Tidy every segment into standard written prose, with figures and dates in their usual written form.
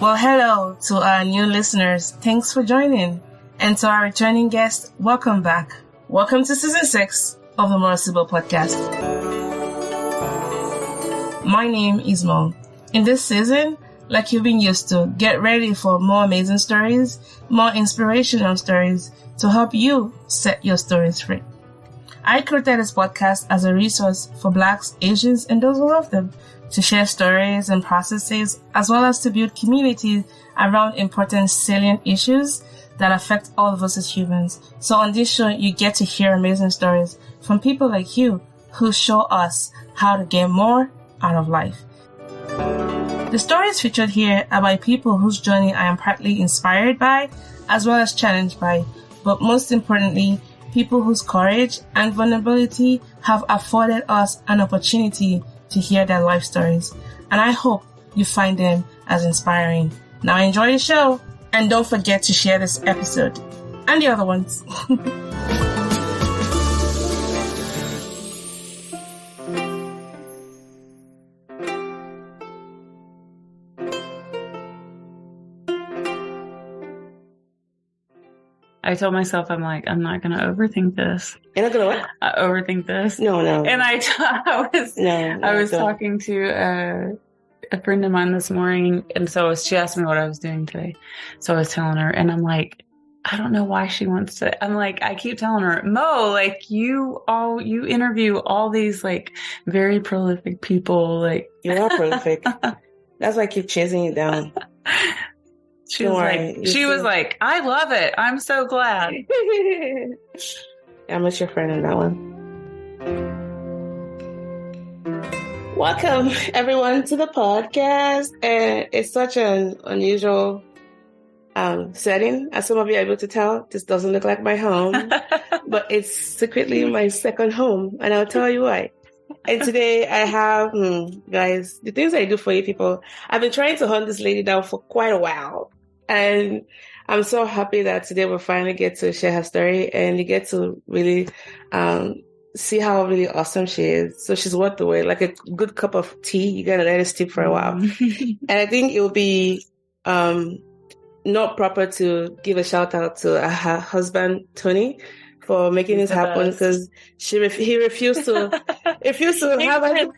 Well, hello to our new listeners. Thanks for joining. And to our returning guests, welcome back. Welcome to season 6 of the Sibyl podcast. My name is Mo. In this season, like you've been used to, get ready for more amazing stories, more inspirational stories to help you set your stories free. I created this podcast as a resource for Blacks, Asians, and those who love them to share stories and processes, as well as to build community around important salient issues that affect all of us as humans. So on this show, you get to hear amazing stories from people like you who show us how to get more out of life. The stories featured here are by people whose journey I am partly inspired by, as well as challenged by, but most importantly, people whose courage and vulnerability have afforded us an opportunity to hear their life stories. And I hope you find them as inspiring. Now enjoy the show, and don't forget to share this episode and the other ones. I told myself, I'm not going to overthink this. You're not going to what? Overthink this. No. And I was talking to a friend of mine this morning, and so she asked me what I was doing today. So I was telling her, and I'm like, I don't know why she wants to. I'm like, I keep telling her, Mo, like you interview all these like very prolific people. Like you are prolific. That's why I keep chasing you down. She was like, I love it. I'm so glad. I'm not your friend in that one. Welcome, everyone, to the podcast. And it's such an unusual setting. As some of you are able to tell, this doesn't look like my home, but it's secretly my second home. And I'll tell you why. And today I have, guys, the things I do for you people. I've been trying to hunt this lady down for quite a while. And I'm so happy that today we'll finally get to share her story and you get to really see how really awesome she is. So she's worth the wait. Like a good cup of tea, you gotta let it steep for a while. And I think it will be not proper to give a shout out to her husband, Tony, for making this happen because he refused to have a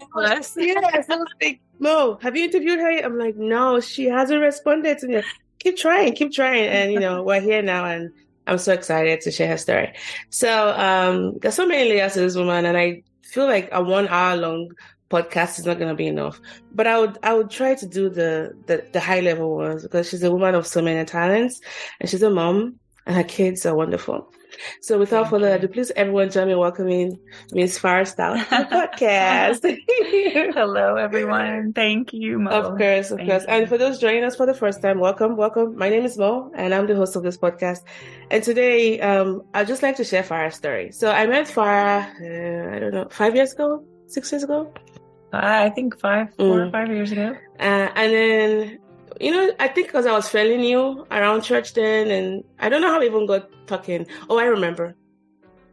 Yes, I was like, Mo, have you interviewed her? I'm like, no, she hasn't responded to me. Keep trying. And, we're here now and I'm so excited to share her story. So, there's so many layers to this woman and I feel like a 1 hour long podcast is not going to be enough, but I would try to do the high level ones because she's a woman of so many talents and she's a mom and her kids are wonderful. So without further ado, please everyone join me welcoming Miss Farah to the podcast. Hello, everyone. Thank you, Mo. Of course. And for those joining us for the first time, welcome. My name is Mo, and I'm the host of this podcast. And today, I'd just like to share Farah's story. So I met Farah, 5 years ago, 6 years ago? I think 4 or 5 years ago. And then, I think because I was fairly new around church then, and I don't know how we even got talking. Oh, I remember.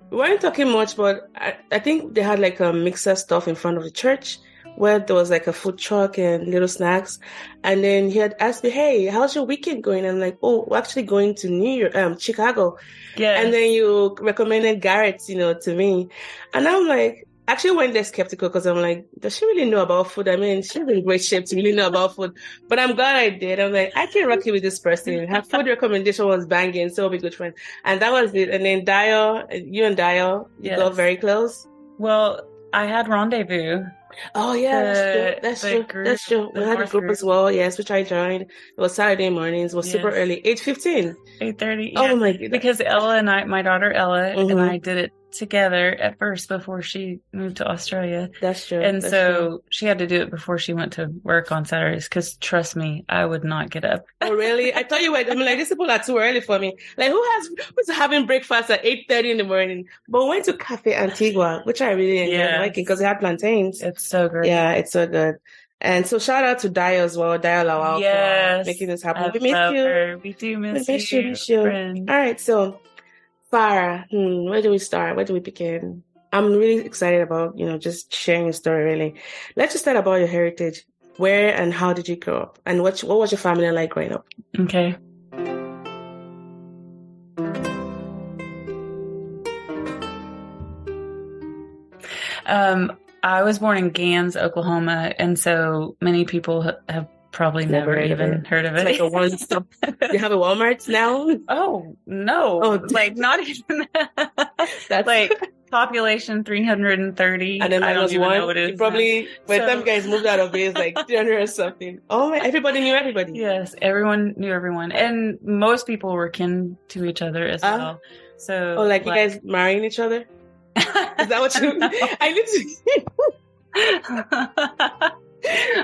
We weren't talking much, but I think they had like a mixer stuff in front of the church where there was like a food truck and little snacks. And then he had asked me, hey, how's your weekend going? And I'm like, oh, we're actually going to Chicago. Yeah. And then you recommended Garrett, to me. And I'm like, actually went there skeptical because I'm like, does she really know about food? I mean, she's in great shape to really know about food. But I'm glad I did. I'm like, I can rock it with this person. Her food recommendation was banging, so we'll be good friends. And that was it. And then you and Dio, you got very close. Well, I had Rendezvous. Oh, yeah, that's true. We had a group as well, yes, which I joined. It was Saturday mornings. It was super early, 8:15. 8:30. Oh, my goodness. Because Ella and my daughter Ella and I did it together at first before she moved to Australia. That's true. And so she had to do it before she went to work on Saturdays because trust me, I would not get up. Oh, really? I thought you were, like, these people are too early for me. Like, who's having breakfast at 8:30 in the morning? But we went to Cafe Antigua, which I really enjoyed liking because it had plantains. It's so great. Yeah, it's so good. And so shout out to Dio as well, Dio Lawal, for making this happen. We miss you. Her. We do miss you. Friend. All right, so Farah, where do we start? Where do we begin? I'm really excited about, just sharing your story, really. Let's just start about your heritage. Where and how did you grow up? And what was your family like growing up? Okay. I was born in Gans, Oklahoma, and so many people have probably never even heard of it. It's like a one-stop. You have a Walmart now? Oh, no. Oh, like not even that's like population 330. And then I don't even know what it is. Probably by the time you guys moved out of it, it's like 300 or something. Oh, everybody knew everybody. Yes, everyone knew everyone. And most people were kin to each other as well. So, you guys marrying each other? Is that what you... I need to...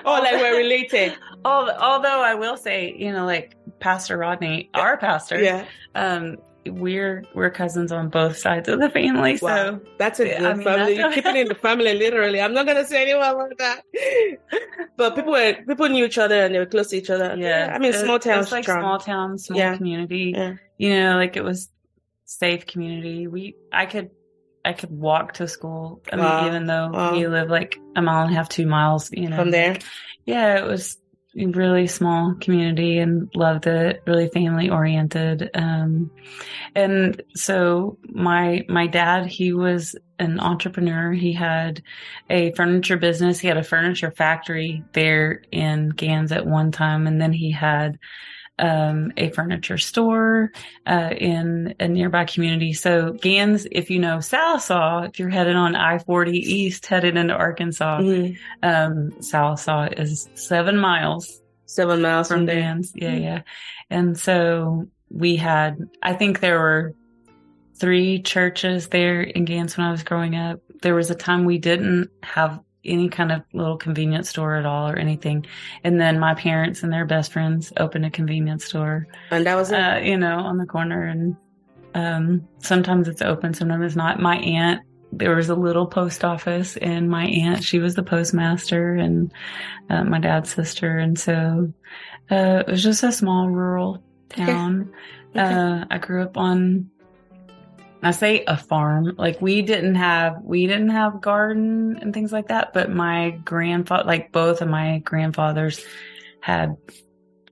we're related. Although I will say, like Pastor Rodney, our pastor, we're cousins on both sides of the family. Wow. So that's a good family. You're keeping it in the family, literally. I'm not gonna say anyone about that. But people knew each other and they were close to each other. Yeah, I mean, small town, it's like small town, small community. Yeah. Like it was safe community. I could walk to school. I mean, even though we live like a mile and a half, 2 miles, from there. Yeah, it was a really small community and loved it, really family oriented. And so my dad, he was an entrepreneur. He had a furniture business. He had a furniture factory there in Gans at one time. And then he had a furniture store in a nearby community. So Gans, if you know Sallisaw, if you're headed on I-40 East, headed into Arkansas, Sallisaw is 7 miles. 7 miles from Gans. Yeah. And so we had, I think there were 3 churches there in Gans when I was growing up. There was a time we didn't have any kind of little convenience store at all or anything. And then my parents and their best friends opened a convenience store. And that was it? On the corner. And sometimes it's open, sometimes it's not. My aunt, there was a little post office, and my aunt, she was the postmaster, and my dad's sister. And so it was just a small rural town. Okay. I grew up on, I say a farm, like we didn't have garden and things like that, but my grandfather, like both of my grandfathers had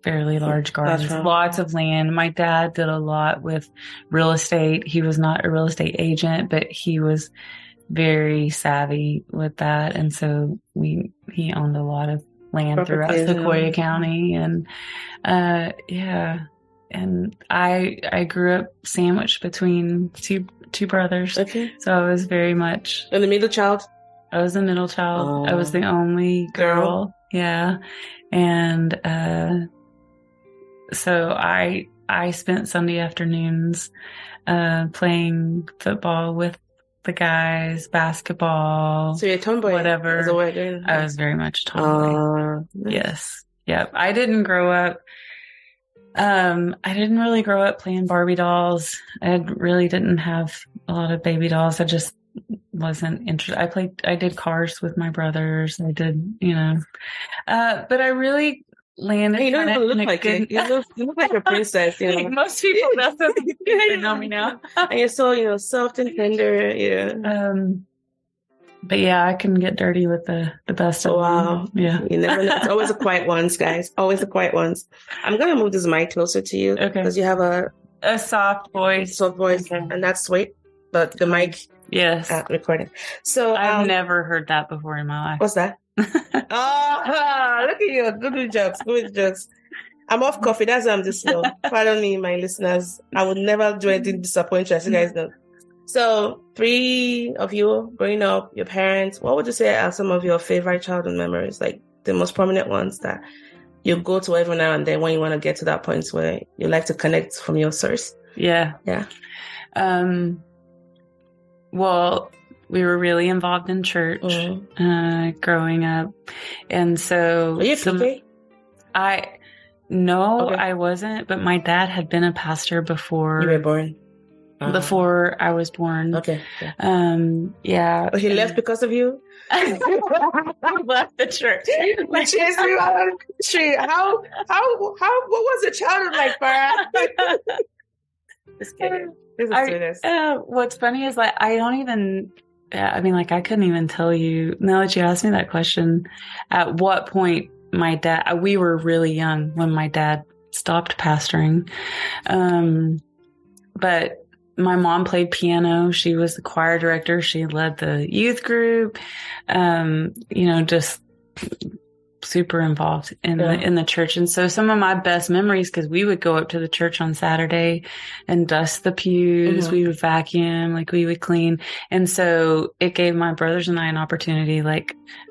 fairly large gardens, lots of land. My dad did a lot with real estate. He was not a real estate agent, but he was very savvy with that. And so he owned a lot of land throughout Sequoia County. And, and I grew up sandwiched between two brothers. Okay. So I was very much... And the middle child? I was the middle child. I was the only girl. Yeah. And so I spent Sunday afternoons playing football with the guys, basketball. So you're a tomboy? Whatever. I was very much a tomboy. Yes. Yep. I didn't grow up... I didn't really grow up playing Barbie dolls. I really didn't have a lot of baby dolls. I just wasn't interested. I did cars with my brothers. I did, but I really landed. You don't even look like it. You look like a princess, Most people, that's what they know me now. And you're so, soft and tender, But yeah, I can get dirty with the best of them. Wow. Yeah. You never know. It's always the quiet ones, guys. Always the quiet ones. I'm going to move this mic closer to you. Okay. Because you have a soft voice. Soft voice. Okay. And that's sweet. But the mic. Yes. Recording. So I've never heard that before in my life. What's that? Look at you. Good jokes. I'm off coffee. That's why I'm just slow. Pardon me, my listeners. I would never do anything to disappoint you, as you guys know. So 3 of you growing up, your parents, what would you say are some of your favorite childhood memories? Like the most prominent ones that you go to every now and then when you want to get to that point where you like to connect from your source? Yeah. Well, we were really involved in church growing up. And so... Were you okay? I wasn't, but my dad had been a pastor before. You were born? Before I was born. Okay. Yeah. But he left because of you? Left the church. Which is you out of the country. How, what was the childhood like, Farah? Just kidding. What's funny is like, I don't even, I couldn't even tell you, now that you asked me that question, at what point my dad, we were really young when my dad stopped pastoring. But my mom played piano. She was the choir director. She led the youth group, just super involved in the church. And so some of my best memories, because we would go up to the church on Saturday and dust the pews. We would vacuum, we would clean. And so it gave my brothers and I an opportunity.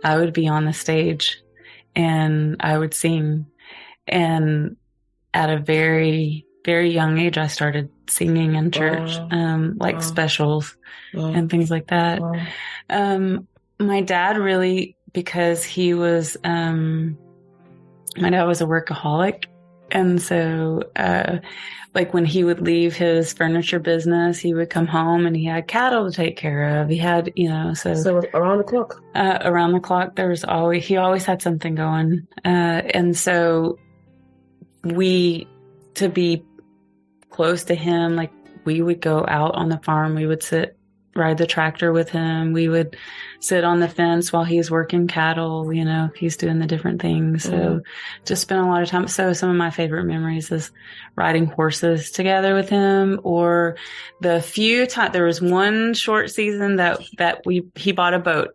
I would be on the stage and I would sing. And at a very, very young age, I started singing in church, specials and things like that. My dad really, because he was, my dad was a workaholic. And so, when he would leave his furniture business, he would come home and he had cattle to take care of. He had, So around the clock? Around the clock, he always had something going. And so to be close to him, we would go out on the farm. We would ride the tractor with him. We would sit on the fence while he's working cattle, he's doing the different things. So just spent a lot of time. So some of my favorite memories is riding horses together with him, or the few times, there was one short season that he bought a boat.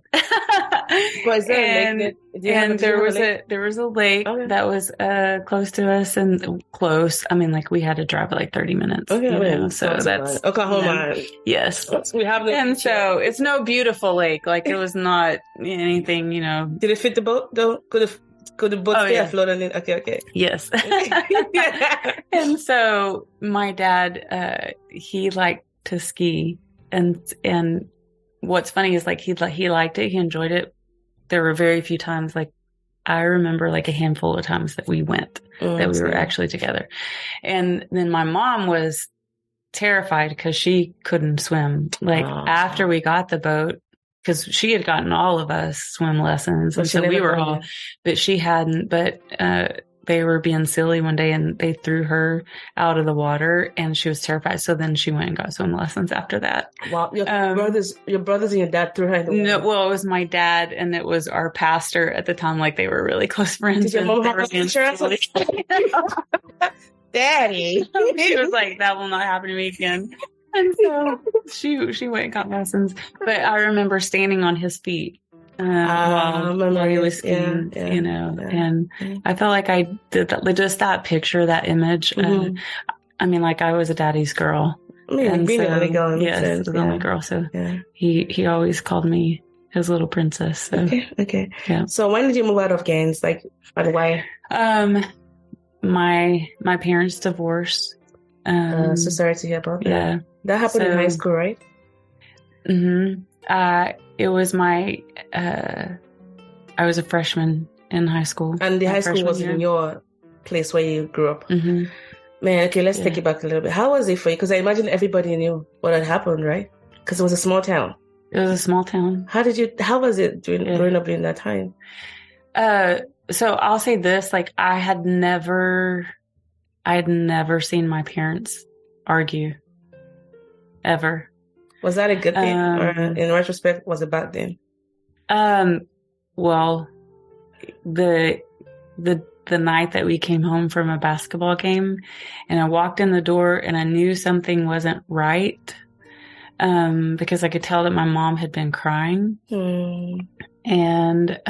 Was there a lake? There was a lake that was close to us, and close. I mean, we had to drive 30 minutes. Okay, so that's Oklahoma. Yes, we have. So it's no beautiful lake. It was not anything. Did it fit the boat though? Could the boat stay afloat? Okay. Yes. And so my dad, he liked to ski, and what's funny is he liked it. He enjoyed it. There were very few times, I remember a handful of times that we went, that we were actually together. And then my mom was terrified because she couldn't swim. After we got the boat, because she had gotten all of us swim lessons. And so we were all, but she hadn't, but, they were being silly one day and they threw her out of the water and she was terrified. So then she went and got swim lessons after that. Wow. Your brothers and your dad threw her in the water? No, well, it was my dad and it was our pastor at the time. They were really close friends. Did your mom have a insurance? Daddy. She was like, that will not happen to me again. And so she went and got lessons. But I remember standing on his feet. While he was skiing, and I felt like I did that, just that picture, that image. I was a daddy's girl. Being the only girl. Yes, the only girl. So he always called me his little princess. So. Okay. Yeah. So when did you move out of Gaines? And why? My parents divorced. So sorry to hear about that. Yeah. That happened in high school, right? It was I was a freshman in high school. And the high school was in your place where you grew up. Man, okay, let's take it back a little bit. How was it for you? Because I imagine everybody knew what had happened, right? Because it was a small town. It was a small town. How was it growing up during that time? So I'll say this, I had never seen my parents argue. Ever. Was that a good thing? Or in retrospect, was it a bad thing? Well, the night that we came home from a basketball game and I walked in the door and I knew something wasn't right, because I could tell that my mom had been crying. And,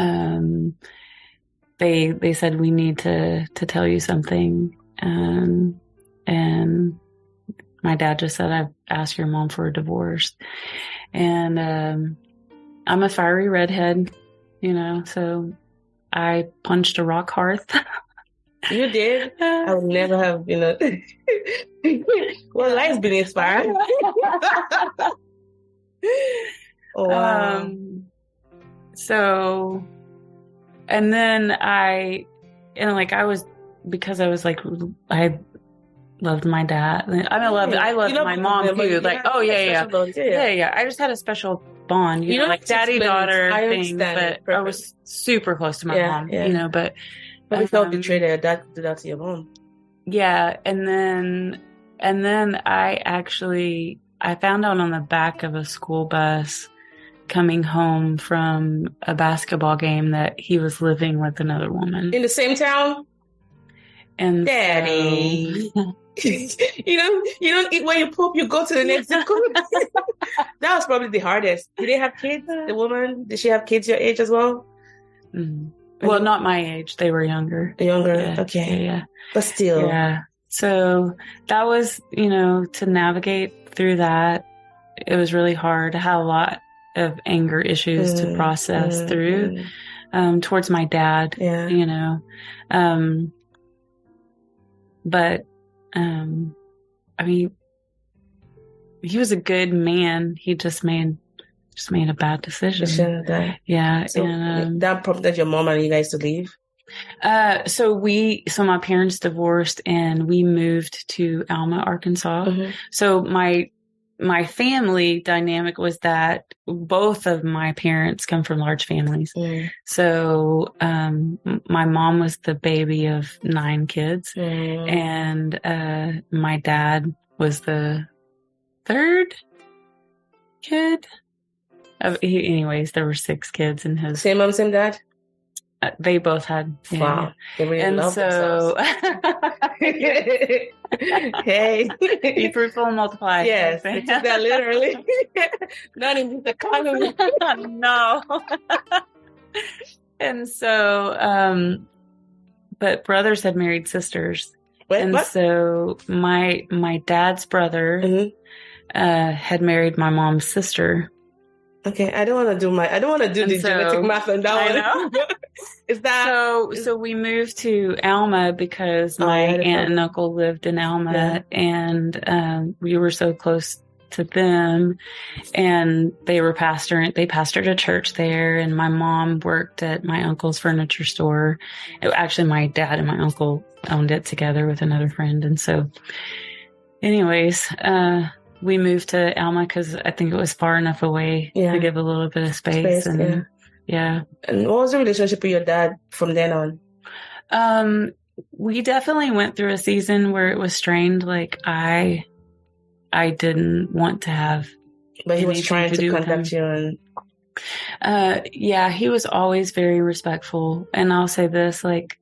they said, we need to tell you something. And my dad just said, I've asked your mom for a divorce. And I'm a fiery redhead, so I punched a rock hearth. You did? I would never have, Well, life's been inspired. Oh, wow. So, and then I loved my dad. I loved my mom too. Yeah. I just had a special bond, daddy daughter thing. But I was super close to my mom, But we felt betrayed. Your dad did that to your mom. Yeah, and then I found out on the back of a school bus coming home from a basketball game that he was living with another woman. In the same town? And Daddy. You don't eat when you poop, you go to the next zip code. That was probably the hardest. Did they have kids? The woman, did she have kids your age as well? Well, not my age. They were younger. Younger, yeah, okay. Yeah. But still. Yeah. So that was, to navigate through that. It was really hard. I had a lot of anger issues to process through towards my dad, But, I mean, he was a good man. He just made a bad decision. Yeah. So and that prompted your mom and you guys to leave? So my parents divorced and we moved to Alma, Arkansas. Mm-hmm. So my family dynamic was that both of my parents come from large families. Mm. So, my mom was the baby of 9 kids and, my dad was the 3rd kid. Anyways, there were 6 kids in his. Same mom, same dad? They both had. Yeah. Wow. They really love themselves. Hey. Be fruitful and multiply. Yes. They took that literally. Not in the economy. No. And so, but brothers had married sisters. What? So my dad's brother had married my mom's sister. Okay, I don't want to do the genetic math on that one. Is that so? We moved to Alma because my aunt and uncle lived in Alma, and we were so close to them, and they pastored a church there, and my mom worked at my uncle's furniture store. Actually, my dad and my uncle owned it together with another friend, and so, anyways, we moved to Alma because I think it was far enough away to give a little bit of space. And yeah. And what was the relationship with your dad from then on? We definitely went through a season where it was strained. Like I didn't want to have. But he was trying to contact you and. Yeah, he was always very respectful. And I'll say this, like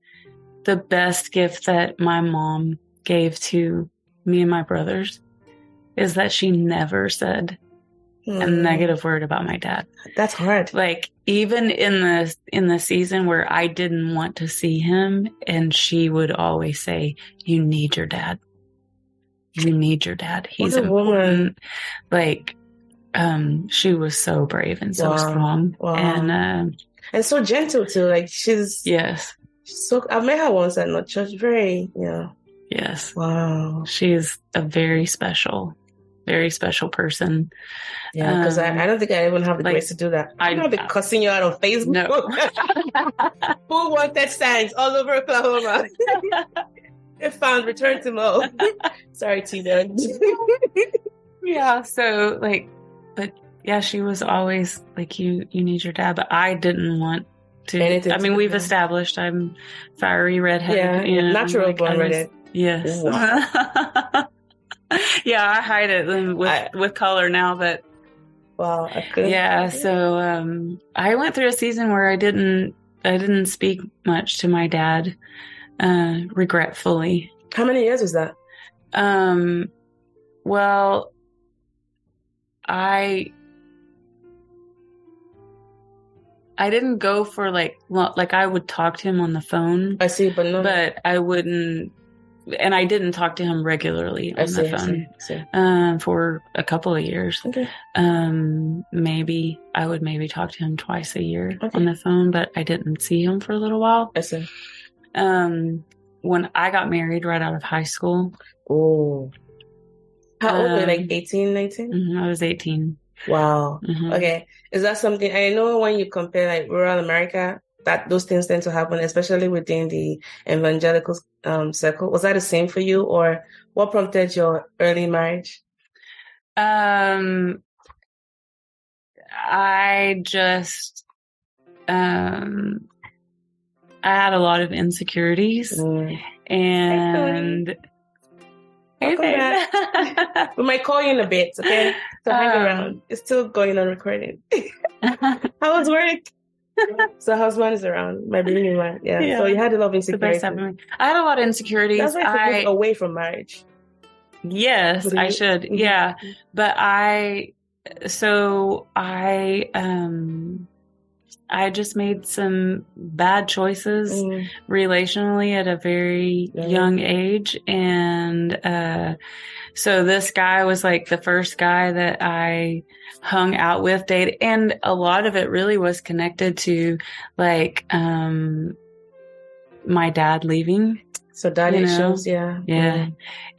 the best gift that my mom gave to me and my brothers is that she never said a negative word about my dad. That's hard. Like even in the season where I didn't want to see him, and she would always say, "You need your dad. You need your dad. He's a woman." Like, she was so brave and so strong, and so gentle too. Like she's so. I met her once at not church. Very Yes. Wow. She's a very special person. Yeah, because I don't think I even have the grace to do that. I know they're cussing you out on Facebook. No. Who wanted signs all over Oklahoma? They found return to Mo. Sorry, Tina. Yeah, so but yeah, she was always like, you need your dad, but I didn't want to. I mean, we've established I'm fiery redhead. Yeah, natural born redhead. Yes. Wow. Yeah, I hide it with color now, but wow, I couldn't. Yeah, so I went through a season where I didn't speak much to my dad, regretfully. How many years was that? Well, I didn't go for like I would talk to him on the phone. I see, but I wouldn't. And I didn't talk to him regularly on the phone I see. For a couple of years. Okay. Maybe I would talk to him twice a year on the phone, but I didn't see him for a little while. I see. When I got married right out of high school. Oh. How old were you? Like 18, 19? I was 18. Wow. Mm-hmm. Okay. Is that something, I know when you compare like rural America, that those things tend to happen, especially within the evangelical circle. Was that the same for you, or what prompted your early marriage? I just I had a lot of insecurities, and we might call you in a bit, okay? So hang around. It's still going on recording. How was work? So husband is around, my baby man. Yeah. So you had a lot of insecurity. I had a lot of insecurities. That's why I move away from marriage. Yes, I should. Mm-hmm. Yeah. But I just made some bad choices relationally at a very young age. And so this guy was like the first guy that I hung out with, dated. And a lot of it really was connected to like my dad leaving. So dad issues, yeah.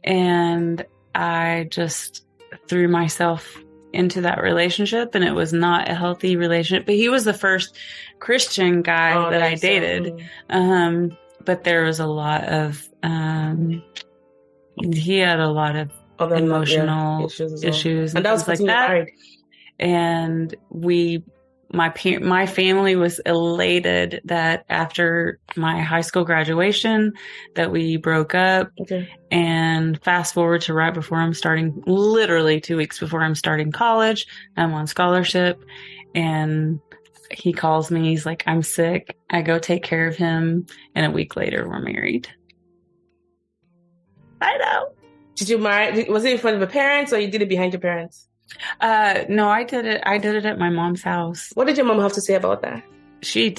And I just threw myself into that relationship, and it was not a healthy relationship. But he was the first Christian guy that I dated. But there was a lot of he had a lot of emotional issues and that was like that. Married. And my family was elated that after my high school graduation that we broke up. And fast forward to right before I'm starting, literally 2 weeks before I'm starting college, I'm on scholarship, and he calls me. He's like, I'm sick. I go take care of him. And a week later, we're married. I know. Did you marry? Was it in front of your parents, or you did it behind your parents? No, I did it at my mom's house. What did your mom have to say about that? She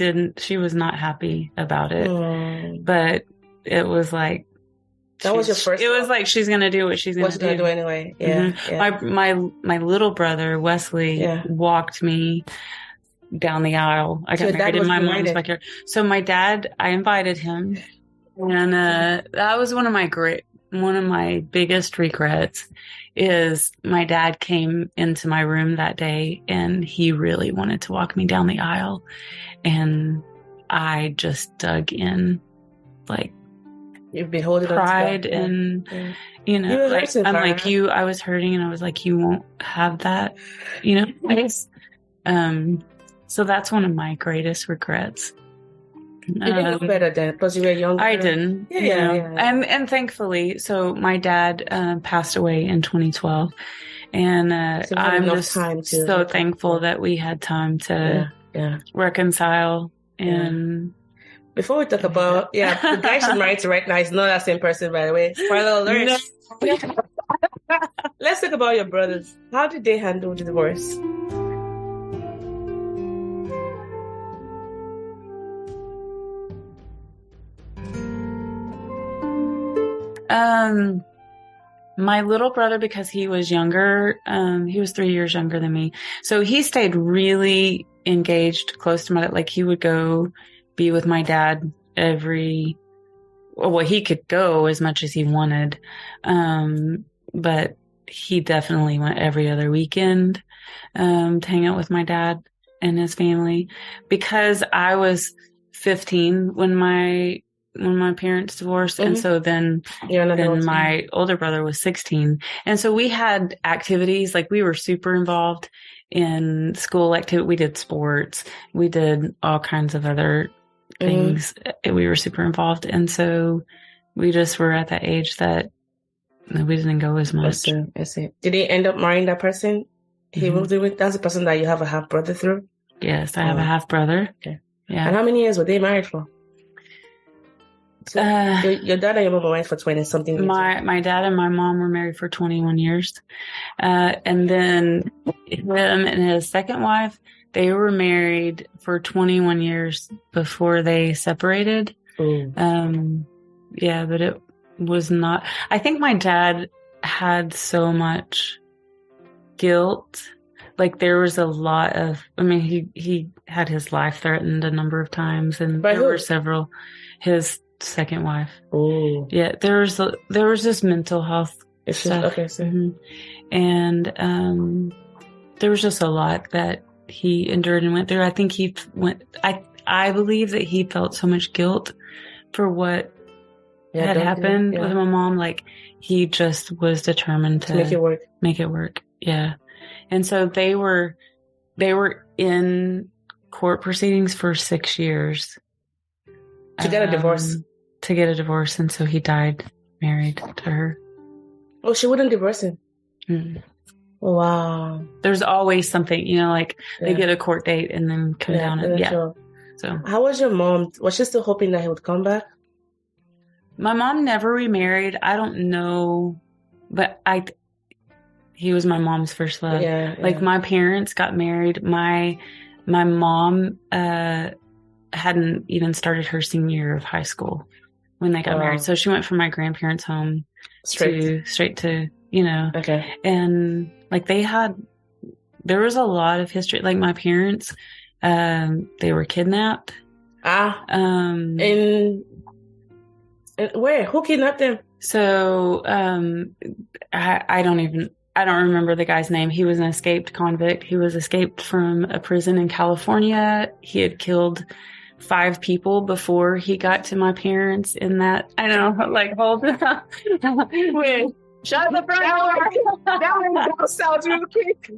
was not happy about it, but it was like, that was your first. It was like, she's going to do what she's going to do anyway. Yeah. My little brother, Wesley, walked me down the aisle. I got married in my mom's backyard. So my dad, I invited him, and, that was one of my biggest regrets. Is my dad came into my room that day, and he really wanted to walk me down the aisle, and I just dug in, like, you've been holding pride and like, I'm like, I was hurting, and I was like, you won't have that, so that's one of my greatest regrets. You didn't look better then, because you were younger. I didn't. And thankfully, so my dad passed away in 2012, and so I'm just so thankful that we had time to reconcile. And before we talk about the guy she's married to right now is not that same person, by the way. Spoiler alert. No. Let's talk about your brothers. How did they handle the divorce? My little brother, because he was younger, he was 3 years younger than me. So he stayed really engaged, close to my dad. Like, he would go be with my dad he could go as much as he wanted. But he definitely went every other weekend, to hang out with my dad and his family, because I was 15 when my parents divorced. And so then my older brother was 16. And so we had activities, like, we were super involved in school activity. We did sports. We did all kinds of other things. We were super involved. And so we just were at that age that we didn't go as much. I see. Did he end up marrying that person he moved in with? That's the person that you have a half brother through? Yes, I have a half brother. Okay. Yeah. And how many years were they married for? So your dad and your mom were married for 20 something years. My dad and my mom were married for 21 years. And then him and his second wife, they were married for 21 years before they separated. But it was not, I think my dad had so much guilt. Like, there was a lot of, he had his life threatened a number of times, and there were several, his second wife. Yeah, there was this mental health stuff. Okay, so. And there was just a lot that he endured and went through. I think I believe that he felt so much guilt for what had happened with my mom. Like, he just was determined to make it work. Yeah. And so they were in court proceedings for 6 years to get a divorce. And so he died married to her. Oh, she wouldn't divorce him. Wow. There's always something, like they get a court date and then come down and sure. So how was your mom? Was she still hoping that he would come back? My mom never remarried. I don't know, but he was my mom's first love. Like my parents got married. My mom hadn't even started her senior year of high school when they got married. So she went from my grandparents' home straight to Okay. And like there was a lot of history. Like my parents, they were kidnapped. In where? Who kidnapped them? So I don't remember the guy's name. He was an escaped convict. He was escaped from a prison in California. He had killed 5 people before he got to my parents in that. I know, like, hold on. Wait, shut the front door. That sounds real quick.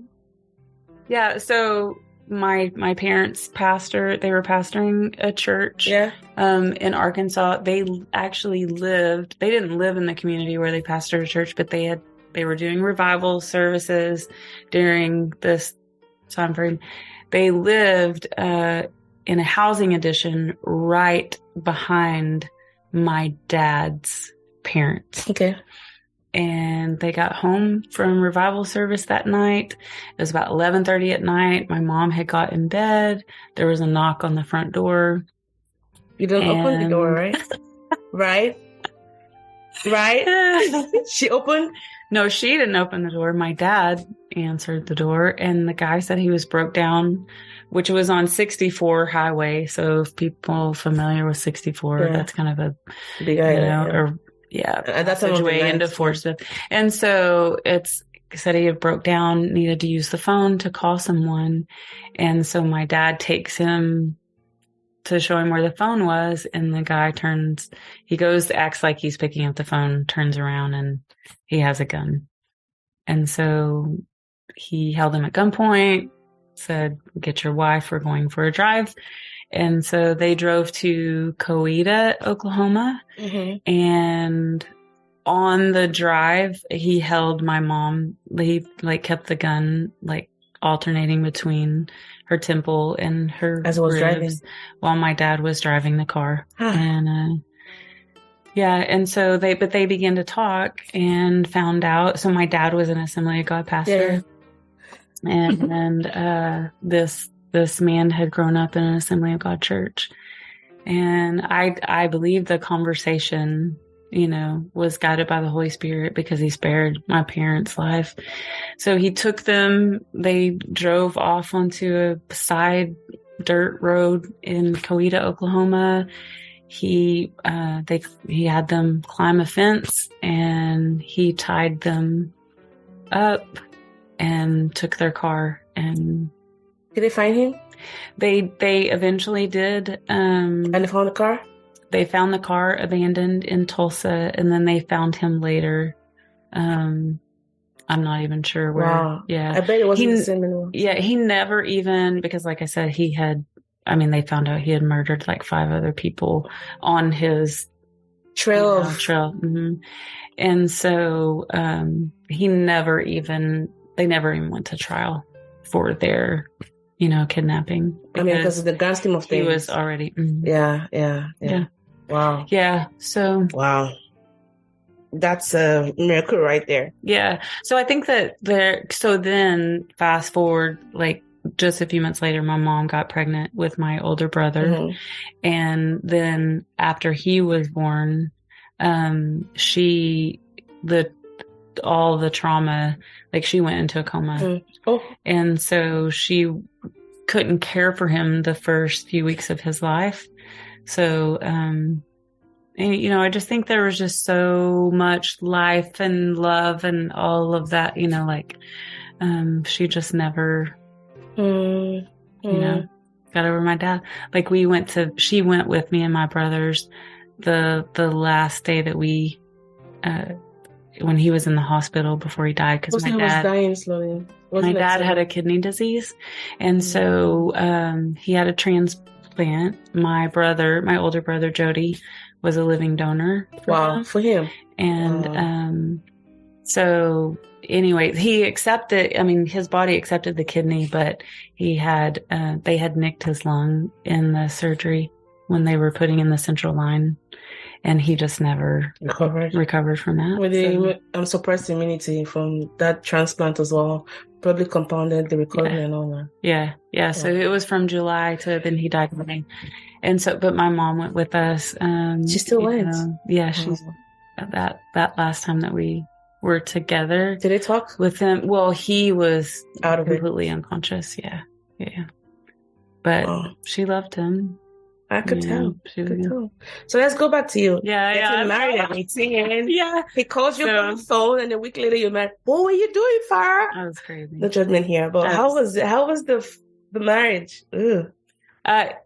Yeah, so my parents they were pastoring a church in Arkansas. They actually they didn't live in the community where they pastored a church, but they were doing revival services during this time frame. They lived in a housing addition right behind my dad's parents. Okay. And they got home from revival service that night. It was about 11:30 at night. My mom had got in bed. There was a knock on the front door. You didn't open the door, right? Right? She opened? No, she didn't open the door. My dad answered the door, and the guy said he was broke down, which was on 64 highway. So if people familiar with 64, that's kind of a big that's a way into Forsyth. And so said he had broke down, needed to use the phone to call someone. And so my dad takes him to show him where the phone was. And the guy acts like he's picking up the phone, turns around, and he has a gun. And so he held him at gunpoint, said, "Get your wife, we're going for a drive." And so they drove to Coweta, Oklahoma. Mm-hmm. And on the drive, he held my mom. He kept the gun alternating between her temple and her as it was driving while my dad was driving the car. And and so they began to talk and found out. So my dad was an Assembly of God pastor, and this man had grown up in an Assembly of God church. And I believe the conversation, was guided by the Holy Spirit because he spared my parents' life. So he took them, they drove off onto a side dirt road in Coweta, Oklahoma. He had them climb a fence, and he tied them up and took their car. And did they find him? They eventually did. And they found the car? They found the car abandoned in Tulsa, and then they found him later. I'm not even sure where. Wow. Yeah. I bet it wasn't the same anymore. Yeah, he never even, because like I said, they found out he had murdered 5 other people on his trail. Mm-hmm. And so they never even went to trial for their kidnapping. Because of the grand scheme of things. He was already. Mm-hmm. Yeah. Wow. Yeah. So. Wow. That's a miracle right there. Yeah. So I think that so then fast forward, just a few months later, my mom got pregnant with my older brother. Mm-hmm. And then after he was born, all the trauma, she went into a coma. Mm. Oh. And so she couldn't care for him the first few weeks of his life. So, I just think there was just so much life and love and all of that, she just never, got over my dad. She went with me and my brothers the last day that we, when he was in the hospital before he died, because my dad was dying slowly. My dad had a kidney disease, and so he had a transplant. My older brother Jody, was a living donor. For him. And So anyway, he accepted, I mean, his body accepted the kidney, but he had, they had nicked his lung in the surgery when they were putting in the central line, and he just never recovered from that. With the suppressed immunity from that transplant as well, probably compounded the recovery and all that. Yeah. So it was from July to then he died in May. And so, but my mom went with us. She still went? Yeah, she's that last time that we were together. Did they talk with him? Well, he was out of completely unconscious. Yeah. But she loved him. I could tell. So let's go back to you. Getting married at 18. Yeah. He calls you on the phone, and a week later you're married. What were you doing, Farah? That was crazy. No judgment here, but how was the marriage? Ugh.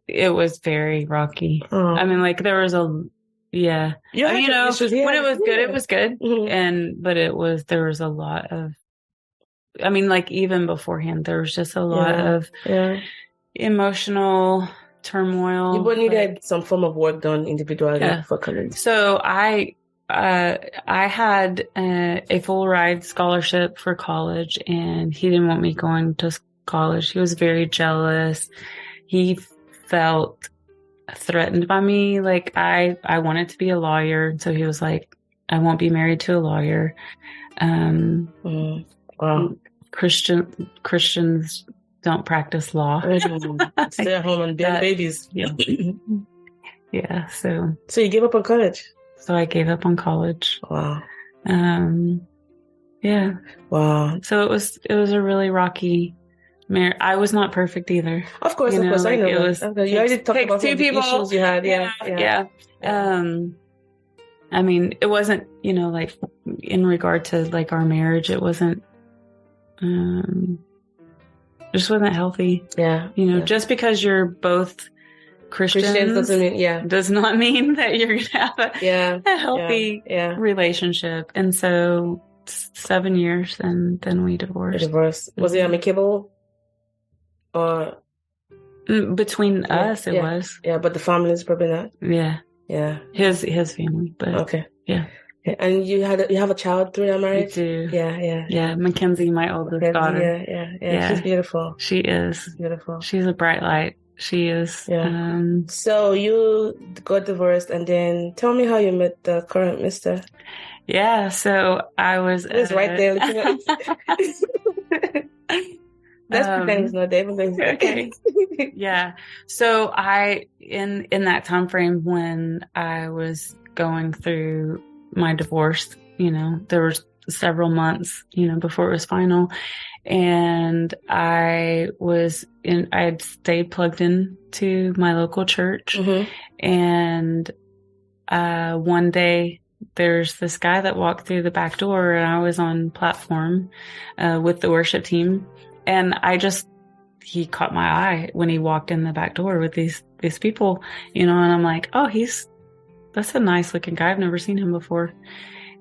It was very rocky. Oh. I mean, like there was when it was good, it was good. Mm-hmm. But there was a lot of, I mean, like even beforehand, there was just a lot of emotional turmoil. You would needed some form of work done individually for college. So I had a full ride scholarship for college, and he didn't want me going to college. He was very jealous. He felt threatened by me. Like I wanted to be a lawyer. So he was like, I won't be married to a lawyer. Wow. Christians don't practice law. Stay at home and bear babies. Yeah. So you gave up on college? So I gave up on college. Wow. Yeah. Wow. So it was a really rocky marriage. I was not perfect either. Of course, I know. It was. You already talked about two people. The issues you had. Yeah. I mean, it wasn't, like in regard to like our marriage, it wasn't, it just wasn't healthy. Yeah. Just because you're both Christians does not mean that you're going to have a healthy relationship. And so 7 years and then we divorced. Was it amicable? Or between us, it was. Yeah, but the family's probably not. Yeah. Yeah. His family, but okay. Yeah. And you have a child through your marriage? We do. Yeah. Yeah, Mackenzie, my oldest daughter. Yeah. She's beautiful. She is. She's beautiful. She's a bright light. She is. Yeah. So you got divorced, and then tell me how you met the current mister. Yeah. So I was. It's right there. Let's pretend he's not there. Okay. Yeah. So in that time frame when I was going through my divorce, there was several months, before it was final. And I had stayed plugged in to my local church. Mm-hmm. And, one day there's this guy that walked through the back door, and I was on platform, with the worship team. And he caught my eye when he walked in the back door with these people, and I'm like, oh, that's a nice looking guy. I've never seen him before.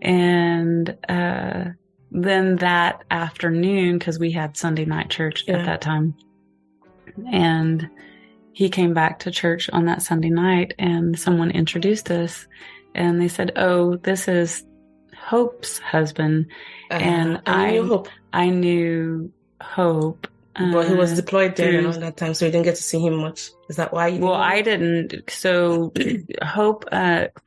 And, then that afternoon, cause we had Sunday night church at that time, and he came back to church on that Sunday night, and someone introduced us, and they said, oh, this is Hope's husband. And I knew Hope. But he was deployed there around that time, so you didn't get to see him much. Is that why? I didn't. So Hope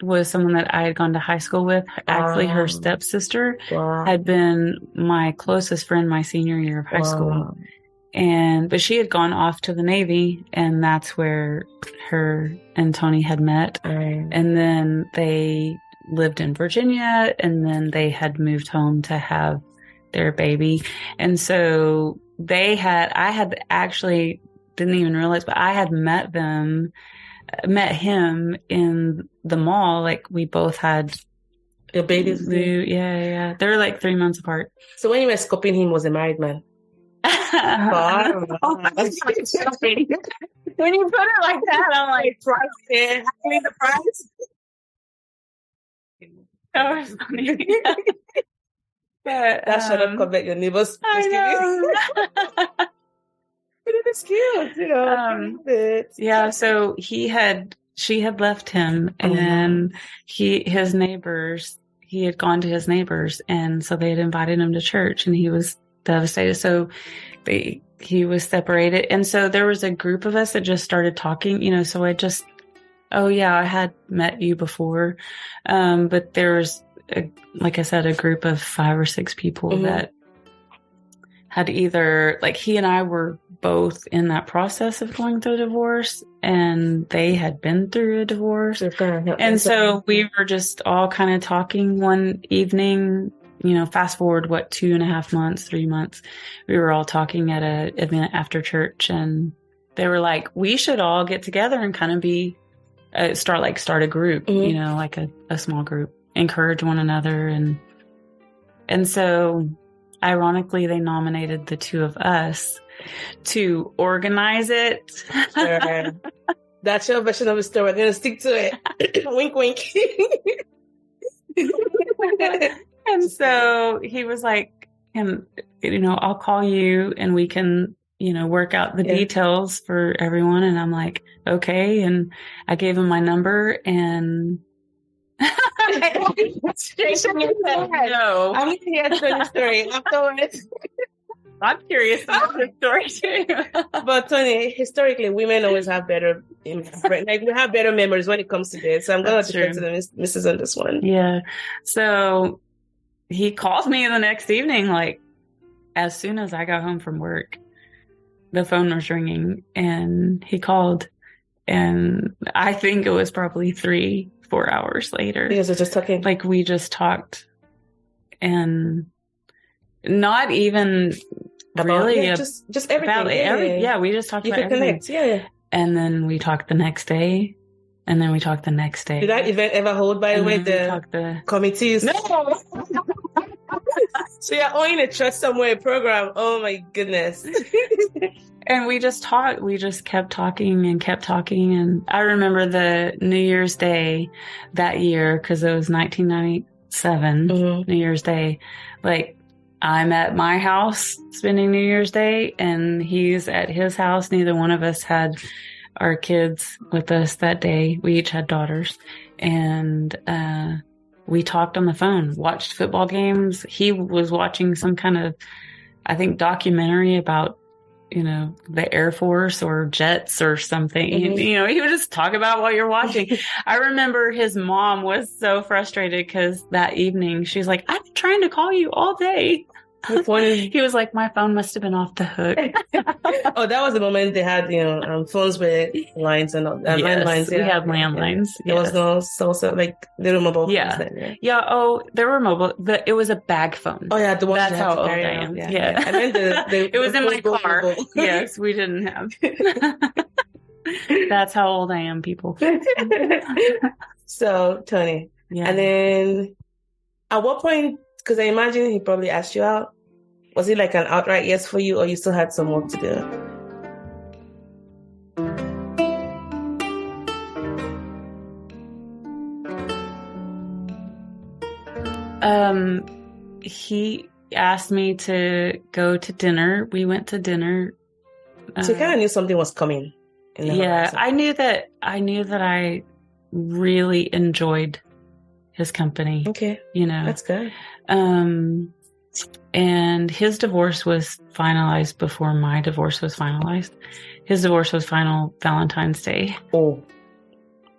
was someone that I had gone to high school with. Actually, her stepsister had been my closest friend my senior year of high school. But she had gone off to the Navy, and that's where her and Tony had met. And then they lived in Virginia, and then they had moved home to have their baby. And so I had actually didn't even realize, but I had met him in the mall. Like we both had your babies. Yeah. They were like 3 months apart. So when you were scoping him, was a married man? When you put it like that, I'm like, price, the price. That was funny. But, that shut up, come back your neighbors. I know. But it is cute, Yeah, so she had left him, and his neighbors, he had gone to his neighbors, and so they had invited him to church, and he was devastated. So he was separated. And so there was a group of us that just started talking, so oh yeah, I had met you before. But there was, like I said, a group of 5 or 6 people that had either, like, he and I were both in that process of going through a divorce, and they had been through a divorce. And so we were just all kind of talking one evening, fast forward, 2.5 months, 3 months, we were all talking at an event after church, and they were like, we should all get together and kind of start a group, like a small group, encourage one another. And so ironically, they nominated the 2 of us to organize it. Sure. That's your version of the story. We're going to stick to it. Wink, wink. And so he was like, I'll call you and we can, work out the details for everyone. And I'm like, okay. And I gave him my number, and no. I'm going to hear the story afterwards. I'm curious about the story too. But Tony, historically, women always have better, we have better memories when it comes to this. So I'm going to defer to the missus on this one. Yeah. So he called me the next evening, like as soon as I got home from work, the phone was ringing, and he called, and I think it was probably 3-4 hours later. You guys are just talking. Like, we just talked, and not even really just everything. We just talked you about everything. Connect. Yeah. And then we talked the next day, and then we talked the next day. Did that event ever hold, by the way, the committees? No. So you're owning a Trust Somewhere program. Oh my goodness. And we just talked. We just kept talking. And I remember the New Year's Day that year, because it was 1997, New Year's Day. Like, I'm at my house spending New Year's Day, and he's at his house. Neither one of us had our kids with us that day. We each had daughters. And we talked on the phone, watched football games. He was watching some kind of, I think, documentary about, the Air Force or jets or something. He would just talk about what you're watching. I remember his mom was so frustrated because that evening she's like, I've been trying to call you all day. He was like, my phone must have been off the hook. Oh, that was the moment they had, phones with lines and landlines. We had landlines. There was no also like little mobile phones. Then, yeah. Oh, there were mobile. It was a bag phone. Oh yeah, the one. That's how old I am. Yeah. And then it was in my car. Yes, we didn't have. That's how old I am, people. So, Tony. Yeah. And then at what point, because I imagine he probably asked you out, was it like an outright yes for you, or you still had some work to do? He asked me to go to dinner. We went to dinner. So you kind of knew something was coming. Yeah, I knew that I really enjoyed his company. Okay. That's good. And his divorce was finalized before my divorce was finalized. His divorce was final Valentine's Day. Oh,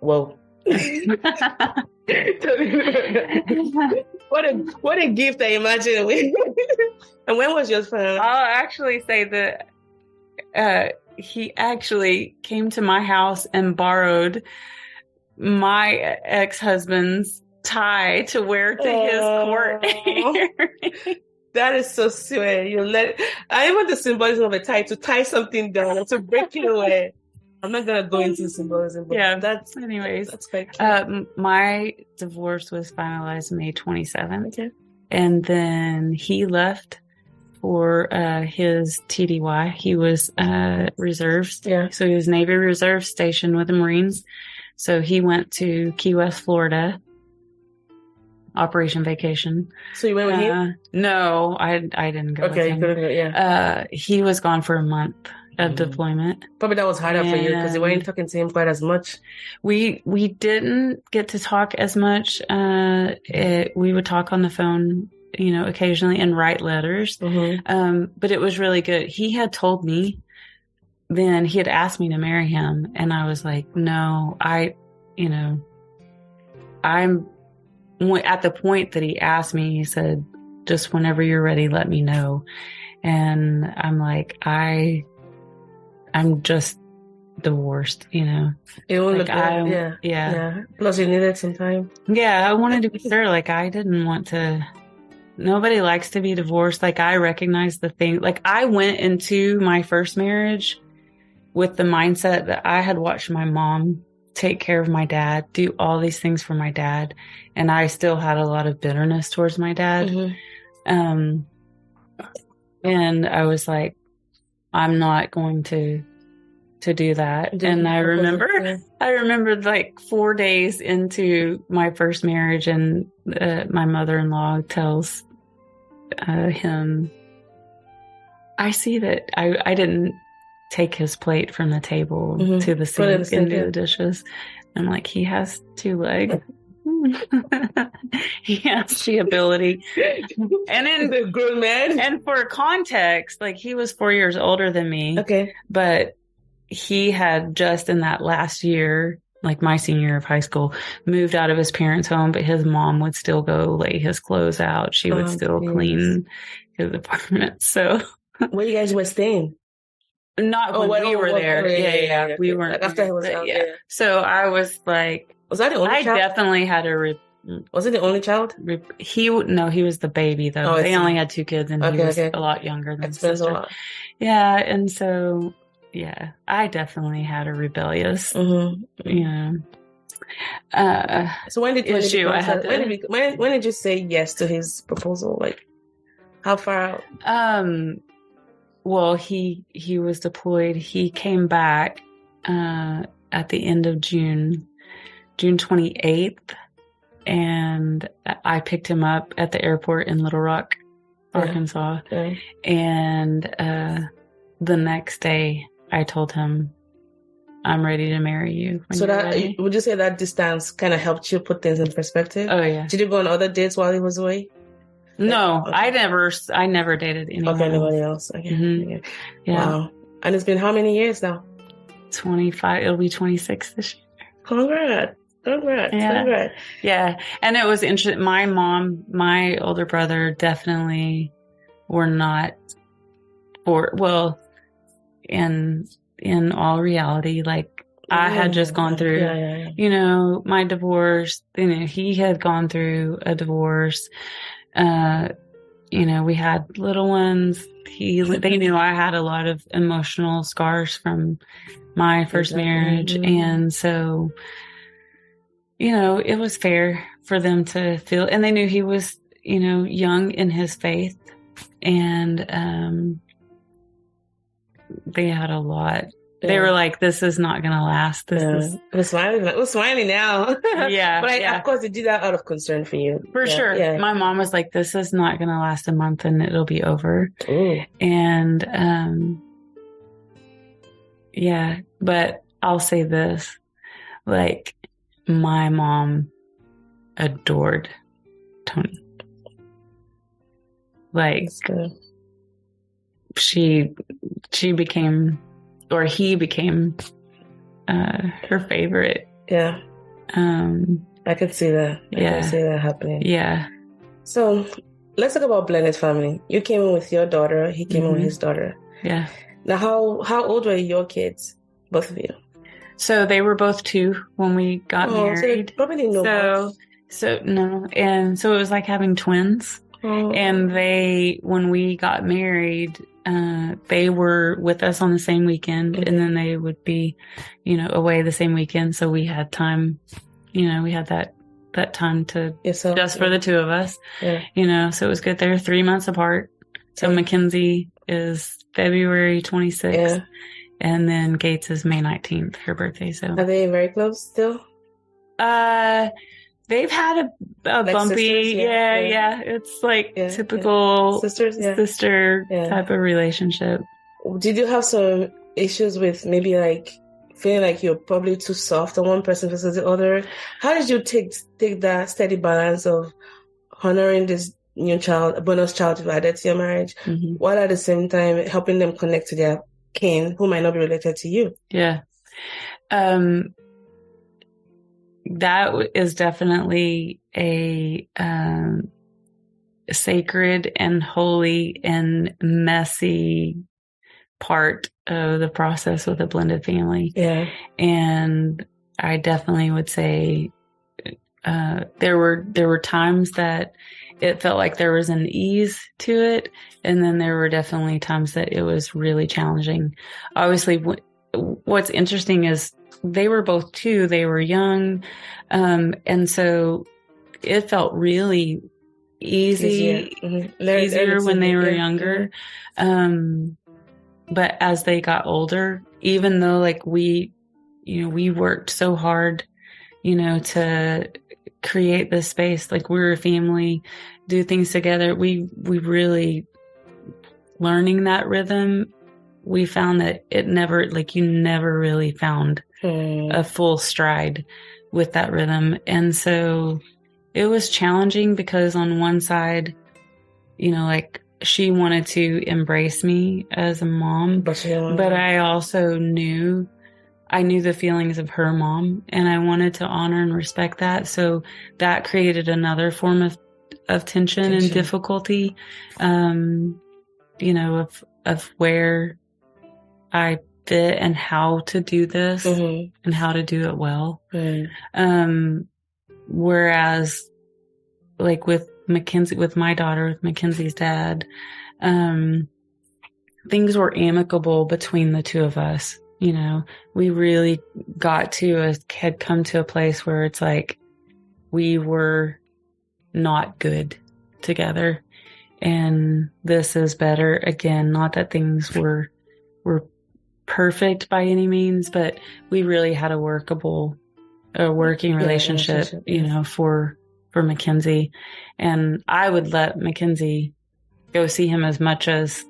whoa. What a gift, I imagine. And when was yours final? I'll actually say that he actually came to my house and borrowed my ex-husband's tie to wear to his court hearing. That is so sweet. I want the symbolism of a tie, to tie something down, to break it away. I'm not gonna go into symbolism, but that's quite cute. My divorce was finalized May 27th. Okay. And then he left for his TDY. He was reserves. Yeah. So he was Navy Reserve stationed with the Marines. So he went to Key West, Florida. Operation Vacation. So you went with him? No, I didn't go with him. Okay, you couldn't go, yeah. He was gone for a month. deployment. Probably that was harder for you because you weren't talking to him quite as much. We didn't get to talk as much. We would talk on the phone, occasionally, and write letters. But it was really good. He had told me then, he had asked me to marry him, and I was like, no, I'm at the point that he asked me, he said, just whenever you're ready, let me know. And I'm like, I'm just divorced, It won't look like good. Yeah. Plus you needed some time. Yeah. I wanted to be sure. Like, I didn't want to, nobody likes to be divorced. Like, I recognize the thing. Like, I went into my first marriage with the mindset that I had watched my mom take care of my dad, do all these things for my dad. And I still had a lot of bitterness towards my dad. And I was like, I'm not going to do that. And I remembered like 4 days into my first marriage, and my mother-in-law tells him, I see that I didn't take his plate from the table to the sink and do the dishes. I'm like, he has 2 legs. He has the ability. And then the grown man. And for context, like, he was 4 years older than me. Okay. But he had just in that last year, like my senior year of high school, moved out of his parents' home, but his mom would still go lay his clothes out. She would still clean his apartment. So where you guys were staying? Not when we were there. Yeah. We weren't. Like after he was out. Yeah. So I was like, was that the only child? I definitely had a. Was it the only child? He was the baby though. They only had 2 kids, and he was a lot younger than his sister. Yeah, and so I definitely had a rebellious, So when did you say yes to his proposal? Like, how far out? Well, he was deployed. He came back at the end of June 28th, and I picked him up at the airport in Little Rock, Arkansas. Yeah. And the next day, I told him, I'm ready to marry you. So would you say that distance kind of helped you put things in perspective? Oh, yeah. Did you go on other dates while he was away? No, okay. I never dated anyone. Okay, anybody else. Okay. Mm-hmm. Yeah. Wow. And it's been how many years now? 25. It'll be 26 this year. Congrats. Yeah. And it was interesting. My mom, my older brother definitely were not in all reality, like, I had just gone through, my divorce. He had gone through a divorce. We had little ones. They knew I had a lot of emotional scars from my first marriage. And so, it was fair for them to feel, and they knew he was, young in his faith, and, they had a lot. They were like, this is not going to last. We're smiling now. Yeah. But of course, they did that out of concern for you. For sure. Yeah. My mom was like, this is not going to last a month and it'll be over. Ooh. And, but I'll say this, like, my mom adored Tony. Like, he became her favorite. Yeah. I could see that. I can see that happening. Yeah. So let's talk about blended family. You came in with your daughter. He came in with his daughter. Yeah. Now, how old were your kids, both of you? So they were both 2 when we got married. So they probably didn't know. So no. And so it was like having twins. Oh. And when we got married, they were with us on the same weekend, and then they would be, away the same weekend. So we had time, we had that time to just for the 2 of us, so it was good. They're 3 months apart. So Mackenzie is February 26th, and then Gates is May 19th, her birthday. So are they very close still? They've had a like bumpy, sisters, yeah. It's like typical sisters, sister type of relationship. Did you have some issues with maybe like feeling like you're probably too soft on one person versus the other. How did you take that steady balance of honoring this new child, bonus child you've added to your marriage, while at the same time helping them connect to their kin who might not be related to you? Yeah. That is definitely a sacred and holy and messy part of the process with a blended family. Yeah. And I definitely would say there were times that it felt like there was an ease to it, and then there were definitely times that it was really challenging. Obviously, what's interesting is they were both 2. They were young, and so it felt really easier when they were younger. But as they got older, even though like we worked so hard, to create this space, like we're a family, do things together. We really learning that rhythm. We found that it never, like you never really found a full stride with that rhythm. And so it was challenging because on one side, like she wanted to embrace me as a mom, but I also knew the feelings of her mom, and I wanted to honor and respect that. So that created another form of tension and difficulty, of where I fit and how to do this and how to do it well. Whereas like with Mackenzie, with my daughter, with Mackenzie's dad, things were amicable between the 2 of us. We really had come to a place where it's like we were not good together, and this is better. Again, not that things were perfect by any means, but we really had a working relationship, for Mackenzie. And I would let Mackenzie go see him as much as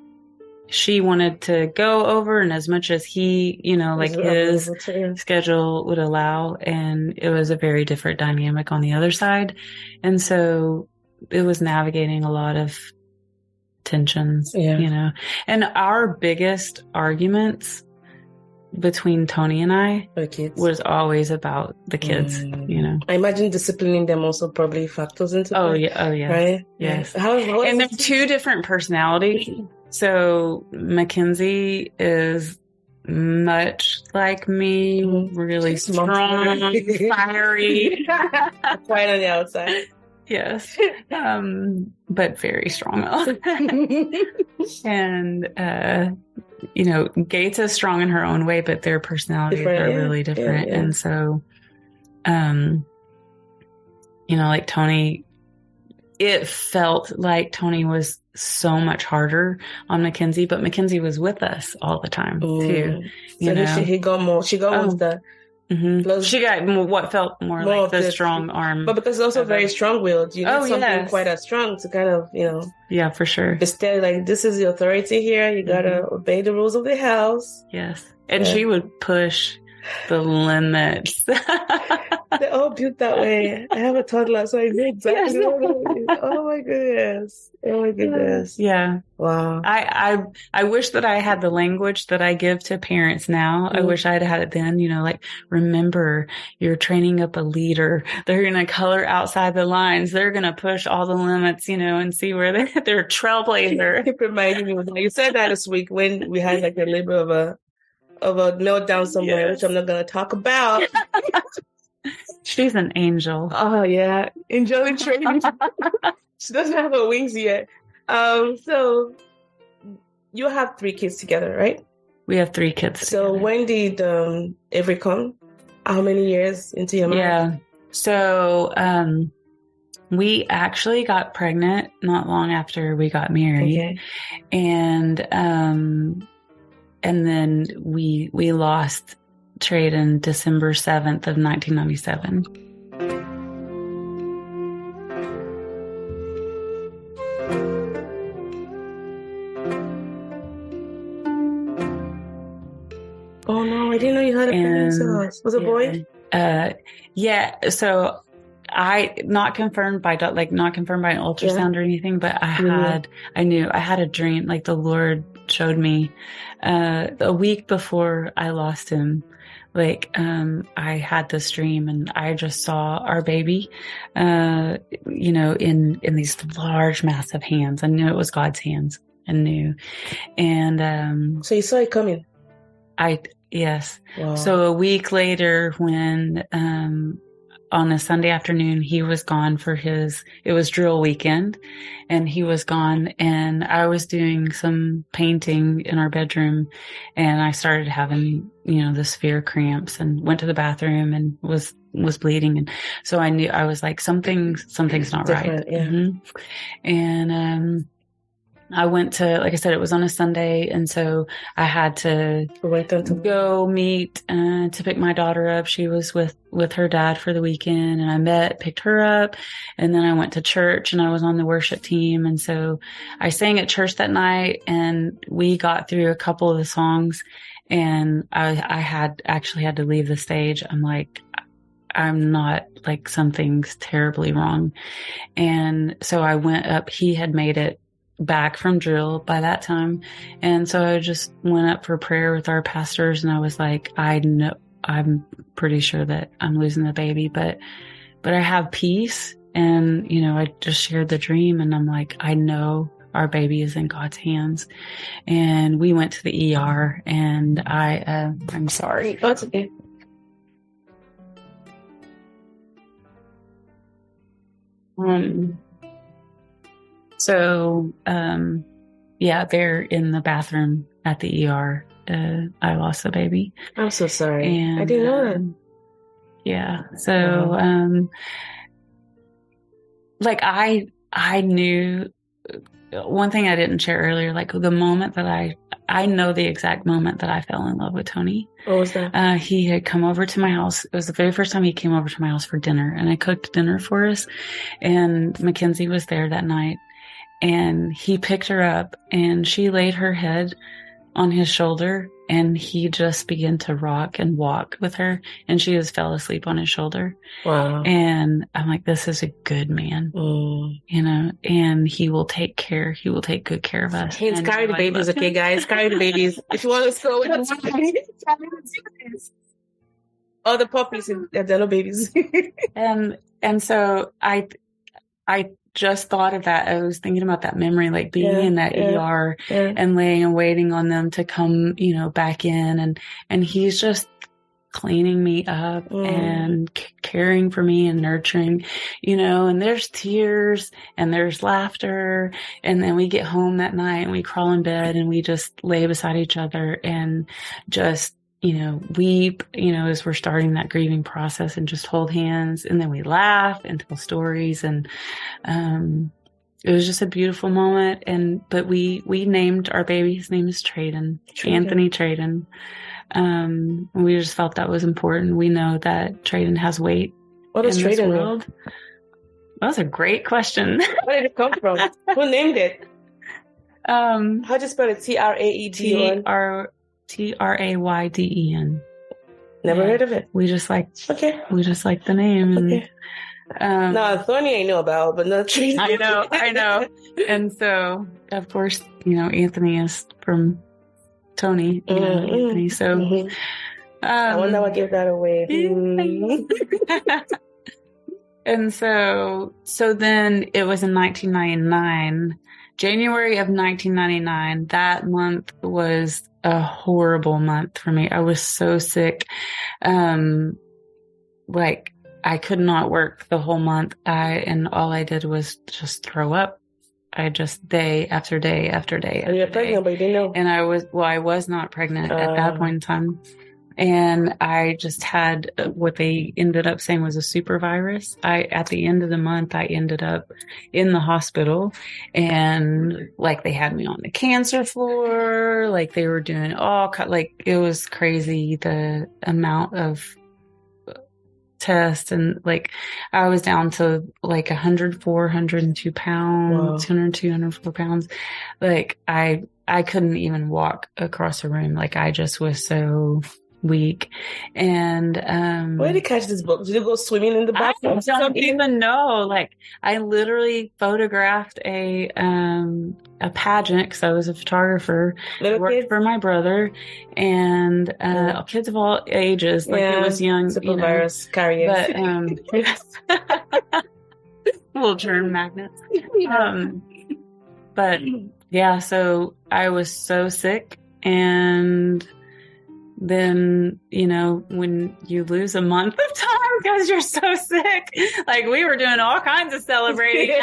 she wanted to go over and as much as he, his schedule would allow. And it was a very different dynamic on the other side. And so it was navigating a lot of tensions, and our biggest arguments between Tony and I was always about the kids, I imagine disciplining them also probably factors into play. Yeah. Right? Yes. And they're 2 different personalities. So Mackenzie is much like me, really strong, fiery. Quiet on the outside. Yes. But very strong. And, Gates is strong in her own way, but their personalities are really different. Yeah. And so, like Tony, it felt like Tony was so much harder on Mackenzie, but Mackenzie was with us all the time too. She got more with the she got what felt more like the strong arm, but because also very strong-willed. You need something quite as strong to kind of yeah, for sure, stay like, this is the authority here, you gotta obey the rules of the house. Yes. And she would push the limits. They're all built that way. I have a toddler, so I know exactly what it is. Oh my goodness. Yeah. Wow. I wish that I had the language that I give to parents now. I wish I'd had it then, like, remember, you're training up a leader. They're going to color outside the lines. They're going to push all the limits, and see where they're a trailblazer. Keep reminding me. You said that this week when we had like a little bit of a meltdown somewhere, which I'm not going to talk about. She's an angel. Oh, yeah. Angel in training. She doesn't have her wings yet. So you have 3 kids together, right? We have 3 kids together. When did Avery come? How many years into your marriage? Yeah. So we actually got pregnant not long after we got married. Okay. And then we lost Trayden December 7th of 1997. had a pregnancy loss. Was it a boy? Yeah. So not confirmed by an ultrasound or anything, but I knew I had a dream, like the Lord showed me, a week before I lost him. Like, I had this dream and I just saw our baby, in these large, massive hands. I knew it was God's hands. I knew. And, so you saw it coming? Yes. Wow. So a week later when, on a Sunday afternoon, he was gone it was drill weekend and he was gone, and I was doing some painting in our bedroom and I started having, the severe cramps and went to the bathroom and was bleeding. And so I knew, I was like, something's not right. Yeah. Mm-hmm. And, I went to, like I said, it was on a Sunday. And so I had to go meet, to pick my daughter up. She was with her dad for the weekend, and I picked her up. And then I went to church and I was on the worship team. And so I sang at church that night and we got through a couple of the songs, and I actually had to leave the stage. I'm like, I'm not, like, something's terribly wrong. And so I went up. He had made it back from drill by that time. And so I just went up for prayer with our pastors, and I was like, I know, I'm pretty sure that I'm losing the baby, but I have peace. And, I just shared the dream, and I'm like, I know our baby is in God's hands. And we went to the ER, and I'm sorry. Oh, it's okay. So, they're in the bathroom at the ER. I lost the baby. I'm so sorry. And, I didn't know that. Yeah. So, I knew one thing I didn't share earlier, like the moment that I know the exact moment that I fell in love with Tony. What was that? He had come over to my house. It was the very first time he came over to my house for dinner, and I cooked dinner for us, and Mackenzie was there that night. And he picked her up and she laid her head on his shoulder, and he just began to rock and walk with her, and she just fell asleep on his shoulder. Wow. And I'm like, this is a good man, and he will take good care of us. Hey, carry the babies, okay, guys? Carry the babies. If you want to go with all the puppies and the little babies. and so I just thought of that. I was thinking about that memory, like being in that ER and laying and waiting on them to come, back in, and he's just cleaning me up and caring for me and nurturing, and there's tears and there's laughter. And then we get home that night and we crawl in bed and we just lay beside each other and just, weep, as we're starting that grieving process, and just hold hands. And then we laugh and tell stories. And, it was just a beautiful moment. But we named our baby. His name is Trayden. Anthony Trayden. We just felt that was important. We know that Trayden has weight. What does Trayden mean? That was a great question. Where did it come from? Who named it? How do you spell it? Traeden? Trayden. Never heard of it. We just like the name. Okay. No, Thorny I know about, but not Trayden. I know. And so, of course, Anthony is from Tony, Anthony. So, I wonder what gave that away. And so then it was in 1999, January of 1999. That month was a horrible month for me. I was so sick. I could not work the whole month. And all I did was just throw up. I just day after day after day. And you're pregnant, but you didn't know. And I was not pregnant at that point in time. And I just had what they ended up saying was a super virus. At the end of the month, I ended up in the hospital, and they had me on the cancer floor. They were doing it was crazy, the amount of tests. And I was down to 104, 102 pounds, wow. 102, 104 pounds. I couldn't even walk across a room. I just was so week. And where did you catch this book? Did you go swimming in the bathroom? I don't even know. Like, I literally photographed a pageant because I was a photographer. Little worked kids? for my brother and kids of all ages. Like, it was young, Sibyl virus carriers. But little germ magnets. But yeah, so I was so sick. And then, when you lose a month of time because you're so sick, like, we were doing all kinds of celebrating.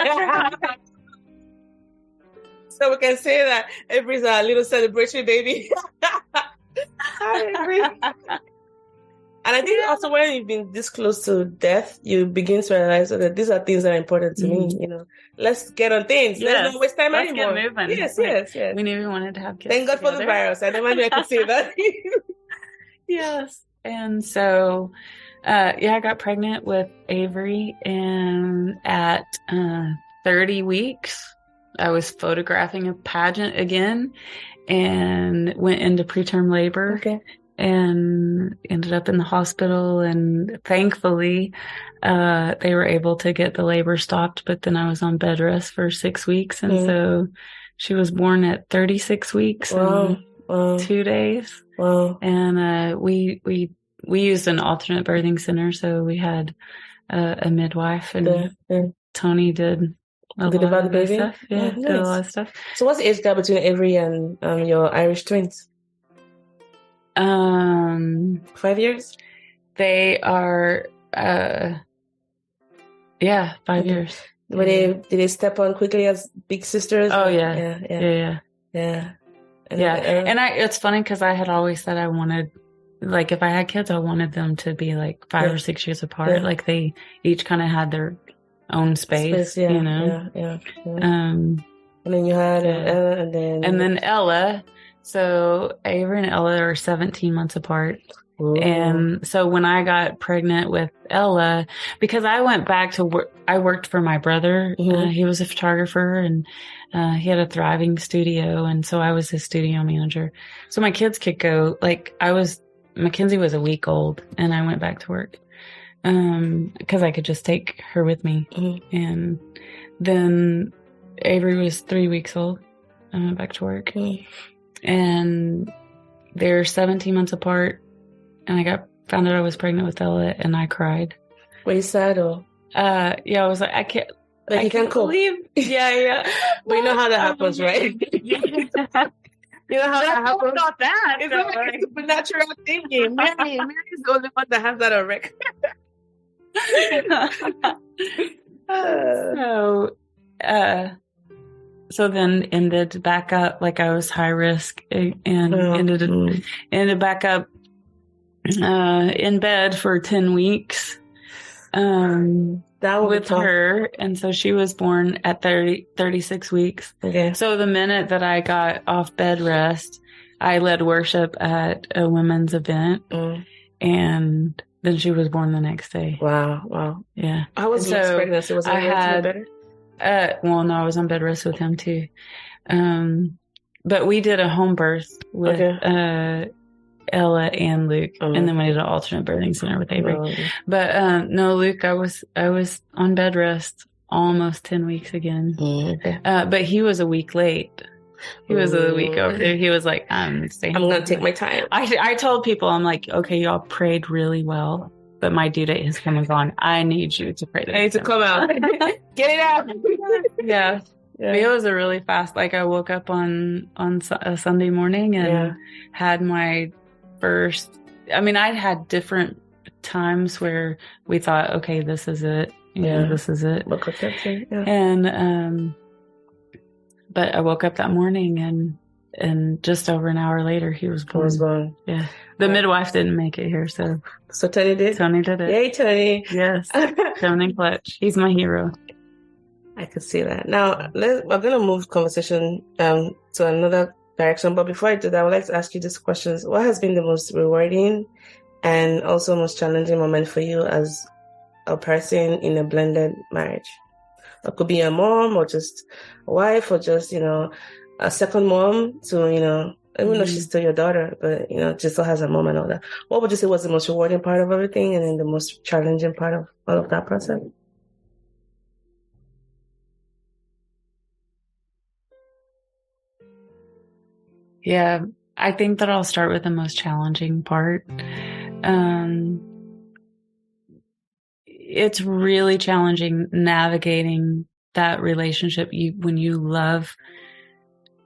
So we can say that Apri's a little celebratory baby. Hi, Apri. And I think also when you've been this close to death, you begin to realize that these are things that are important to me. Let's get on things. Yes. Let's not waste time anymore. Let's get moving. Yes. We knew we wanted to have kids. Thank God for the virus. I never knew I could say that. Yes. And so, I got pregnant with Arii, and at 30 weeks, I was photographing a pageant again and went into preterm labor. Okay. And ended up in the hospital, and thankfully they were able to get the labor stopped, but then I was on bed rest for 6 weeks, and so she was born at 36 weeks and 2 days. Wow. And we used an alternate birthing center, so we had a midwife, and Tony did a lot of baby stuff. Yeah, nice. Did a lot of stuff. So what's the age gap between Arii and your Irish twins? 5 years? They are 5 years. Did they step on quickly as big sisters? Oh yeah. And it's funny because I had always said I wanted, like, if I had kids, I wanted them to be like 5 or 6 years apart. Like, they each kind of had their own space. Yeah. And then you had Ella, and then Ella. So Arii and Ella are 17 months apart. Ooh. And so when I got pregnant with Ella, because I went back to work, I worked for my brother. He was a photographer, and he had a thriving studio. And so I was his studio manager. So my kids could go, like, Mackenzie was a week old, and I went back to work because I could just take her with me. And then Arii was 3 weeks old. I went back to work. And they're 17 months apart, and I found out I was pregnant with Ella, and I cried. Were you sad or? I was like, I can't. Like, you can't believe. Yeah. But you know how that happens, right? You know how that happens. Not that. It's like supernatural thinking. Mary is the only one that has that on record. So then ended back up, like, I was high risk, and ended back up in bed for 10 weeks with her. And so she was born at 36 weeks. Okay. So the minute that I got off bed rest, I led worship at a women's event, and then she was born the next day. Wow. Yeah. How was Luke's pregnancy? Was it better? Well, no, I was on bed rest with him too. But we did a home birth with Ella and Luke, and then we did an alternate birthing center with Arii. But no, Luke, I was on bed rest almost 10 weeks again. But he was a week late. He was a week over there. He was like, I'm going to take my time. I told people, I'm like, okay, y'all prayed really well, but my due date has come and gone. I need you to pray. I need to come out. Get it out. Yeah. But it was a really fast, like, I woke up on a Sunday morning and had my first, I'd had different times where we thought, okay, this is it. This is it. And, but I woke up that morning and just over an hour later, he was born. Yeah. The midwife didn't make it here, so Tony did? Tony did it. Yay, Tony. Yes. Tony Clutch. He's my hero. I could see that. Now, we're going to move conversation to another direction. But before I do that, I would like to ask you these questions. What has been the most rewarding and also most challenging moment for you as a person in a blended marriage? It could be a mom or just a wife or just, a second mom to, even though she's still your daughter, but, she still has a mom and all that. What would you say was the most rewarding part of everything and then the most challenging part of all of that process? Yeah, I think that I'll start with the most challenging part. It's really challenging navigating that relationship when you love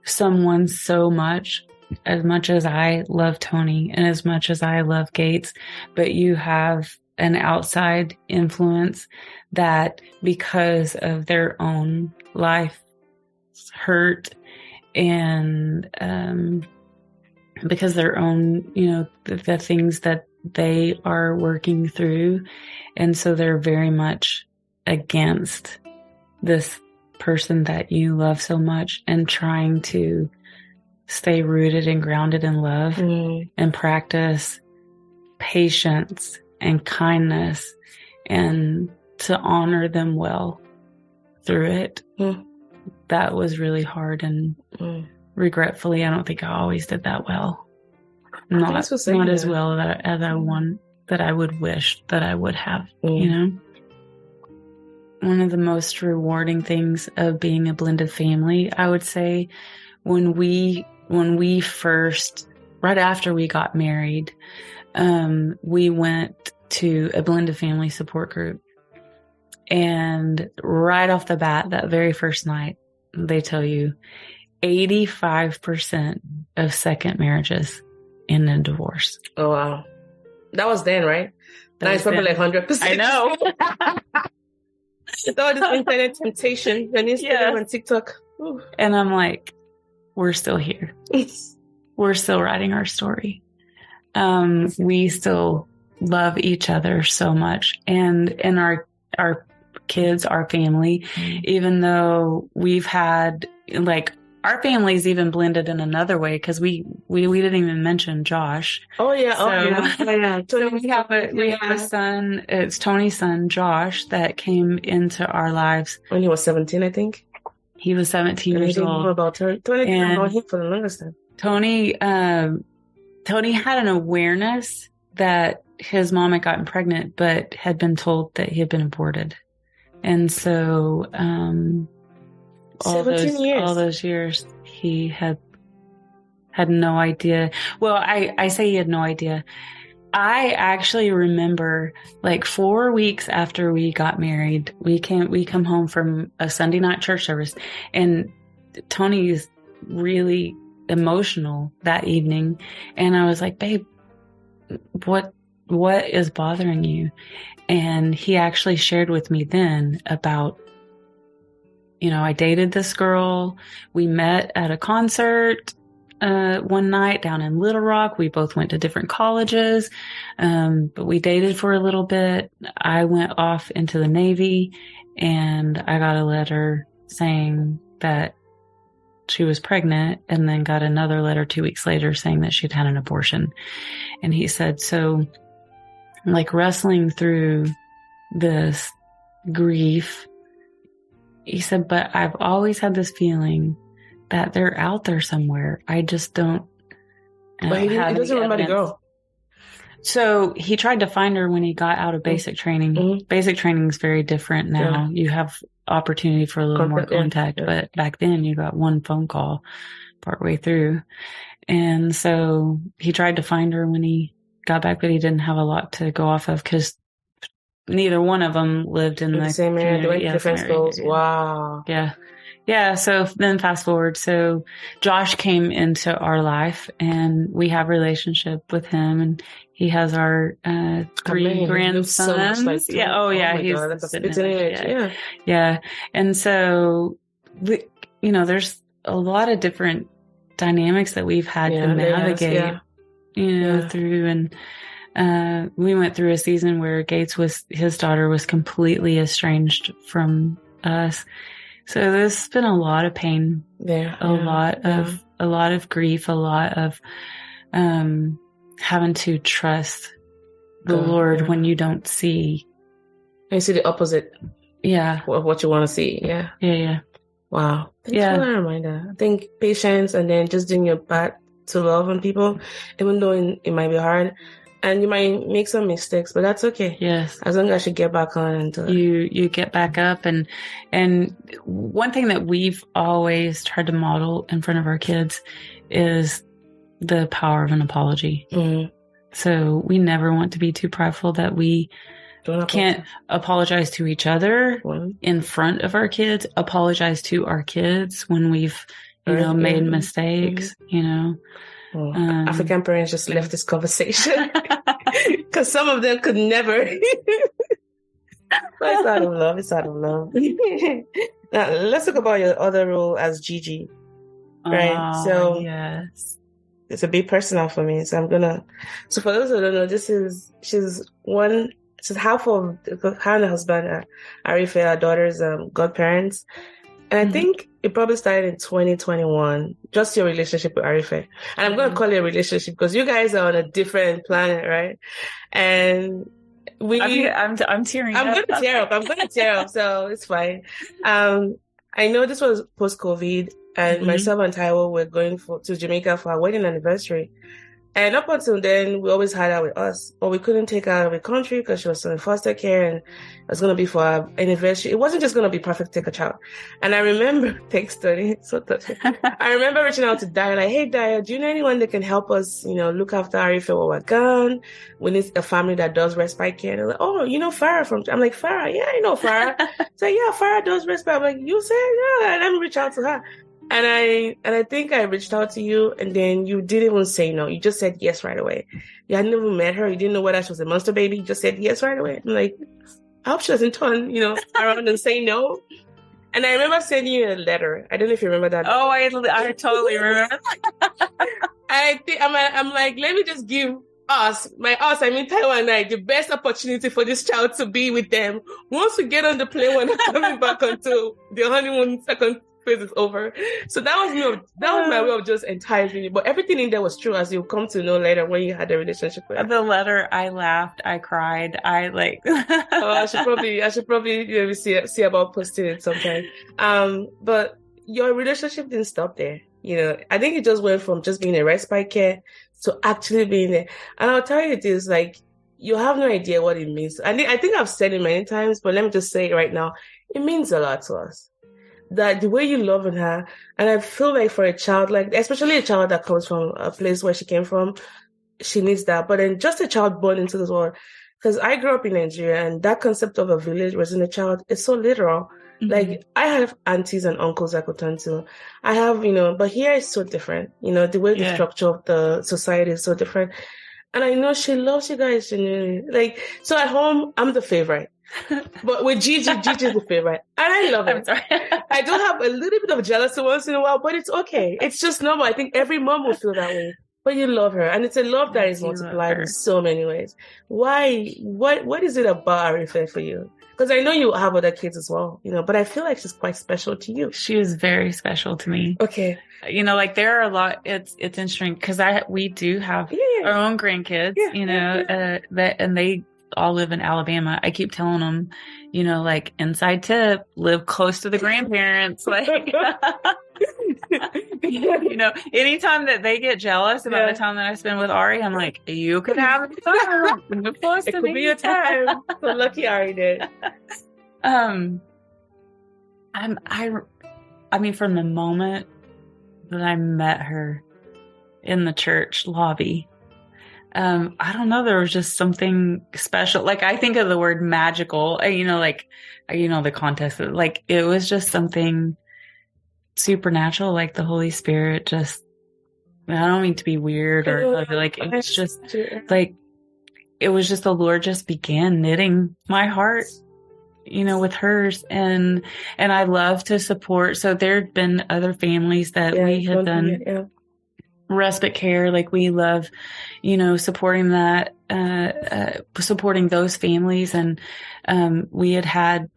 someone so much as I love Tony and as much as I love Gates, but you have an outside influence that, because of their own life hurt and because their own, the things that they are working through. And so they're very much against this person that you love so much and trying to stay rooted and grounded in love and practice patience and kindness and to honor them well through it. That was really hard, and regretfully, I don't think I always did that well. Not as well that I would wish that I would have, One of the most rewarding things of being a blended family, I would say, when we first, right after we got married, we went to a blended family support group. And right off the bat, that very first night, they tell you 85% of second marriages end in divorce. Oh, wow. That was then, right? Now it's probably like 100%. I know. It's all this internet temptation and Instagram and TikTok. Ooh. And I'm like, we're still here. We're still writing our story. We still love each other so much. And our kids, our family, even though we've had, our family's even blended in another way, because we didn't even mention Josh. Oh yeah, So we have a son. It's Tony's son, Josh, that came into our lives when he was 17, I think. He was 17 years old. About Tony about him for the longest time. Tony had an awareness that his mom had gotten pregnant, but had been told that he had been aborted, and so. All those years, he had no idea. Well, I say he had no idea. I actually remember 4 weeks after we got married, we come home from a Sunday night church service, and Tony's really emotional that evening. And I was like, babe, what is bothering you? And he actually shared with me then about, I dated this girl. We met at a concert one night down in Little Rock. We both went to different colleges, but we dated for a little bit. I went off into the Navy, and I got a letter saying that she was pregnant, and then got another letter 2 weeks later saying that she'd had an abortion. And he said, so wrestling through this grief, he said, but I've always had this feeling that they're out there somewhere. I just don't. But he doesn't remember the girl. So he tried to find her when he got out of basic training. Mm-hmm. Basic training is very different now. Yeah. You have opportunity for a little more contact, but back then you got one phone call partway through. And so he tried to find her when he got back, but he didn't have a lot to go off of because neither one of them lived in the same area. They went to different schools. Wow. Yeah. Yeah. So then fast forward. So Josh came into our life, and we have a relationship with him, and he has our 3 grandsons. So yeah. Oh yeah. He's yeah. And so, there's a lot of different dynamics that we've had to navigate, through. And we went through a season where his daughter was completely estranged from us. So there's been a lot of pain there, a lot of grief, a lot of having to trust the Lord when you don't see. You see the opposite. Yeah. Of what you want to see. Yeah. Yeah. Wow. Thanks for that reminder. I think patience, and then just doing your part to love on people, even though it might be hard. And you might make some mistakes, but that's okay. Yes. As long as you get back on and do it. You get back up. And one thing that we've always tried to model in front of our kids is the power of an apology. Mm-hmm. So we never want to be too prideful that we can't apologize to each other in front of our kids, apologize to our kids when we've, made mistakes, African parents just left this conversation because some of them could never. But it's out of love. It's out of love. Now, let's talk about your other role as Gigi. Right. So yes, it's a bit personal for me. So so for those who don't know, she's half of her and her husband, Arii, our daughter's godparents. And I think it probably started in 2021, just your relationship with Arii. And I'm going to call it a relationship because you guys are on a different planet, right? And I'm tearing up. I'm going to tear up. So it's fine. I know this was post-COVID and myself and Taiwo were going to Jamaica for our wedding anniversary. And up until then, we always had her with us, but we couldn't take her out of the country because she was still in foster care and it was going to be for our anniversary. It wasn't just going to be perfect to take a child. And I remember, thanks, Tony, so touching. I remember reaching out to Daya, like, hey, Daya, do you know anyone that can help us, look after Arii while we're gone? We need a family that does respite care. And they're like, oh, you know Farah I'm like, Farah? Yeah, I know Farah. So yeah, Farah does respite. I'm like, you said? Yeah, let me reach out to her. And I think I reached out to you and then you didn't even say no. You just said yes right away. You hadn't even met her. You didn't know whether she was a monster baby. You just said yes right away. I'm like, I hope she doesn't turn, around and say no. And I remember sending you a letter. I don't know if you remember that. Oh, I totally remember. I'm like, let me just give I mean Taiwan and I, the best opportunity for this child to be with them. Once we get on the plane when they're coming back onto the honeymoon second phase is over. So that was my way of just enticing you. But everything in there was true, as you'll come to know later when you had a relationship with her. The letter, I laughed, I cried, I like. I should probably see about posting it sometime. But your relationship didn't stop there. I think it just went from just being a respite care to actually being there. And I'll tell you this, like, you have no idea what it means. I think I've said it many times, but let me just say it right now. It means a lot to us. That the way you love her, and I feel like for a child, like especially a child that comes from a place where she came from, she needs that. But then just a child born into this world, because I grew up in Nigeria, and that concept of a village raising a child is so literal. Mm-hmm. Like I have aunties and uncles I could turn to. I have, but here it's so different. The way the structure of the society is so different. And I know she loves you guys genuinely. Like, so at home, I'm the favorite. But with Gigi's the favorite. And I love it. I do have a little bit of jealousy once in a while, but it's okay. It's just normal. I think every mom will feel that way. But you love her. And it's a love that is multiplied in so many ways. Why? What is it about Arii for you? Because I know you have other kids as well, but I feel like she's quite special to you. She is very special to me. Okay. Like there are a lot, it's interesting because we do have our own grandkids, and they all live in Alabama. I keep telling them, like inside tip, live close to the grandparents. Like, anytime that they get jealous about the time that I spend with Arii, I'm like, you can have it close to me. It could be a time. So lucky Arii did. I mean, from the moment that I met her in the church lobby, I don't know, there was just something special. Like I think of the word magical, the context of, like, it was just something supernatural. Like the Holy Spirit just, I don't mean to be weird or like, it was just like, it was just the Lord just began knitting my heart, with hers. And I love to support. So there'd been other families that we had done respite care. Like we love, supporting that, supporting those families. And, we had,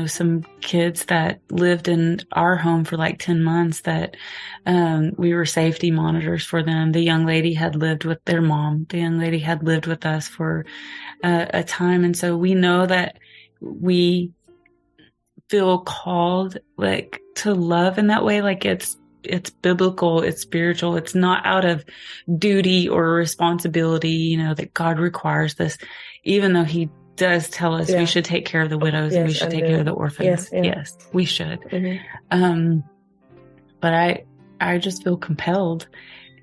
some kids that lived in our home for like 10 months that, we were safety monitors for them. The young lady had lived with their mom. The young lady had lived with us for a time. And so we know that we feel called like to love in that way. Like it's biblical, it's spiritual. It's not out of duty or responsibility, that God requires this, even though he does tell us we should take care of the widows and we should take care of the orphans. Yes, we should. Mm-hmm. But I just feel compelled.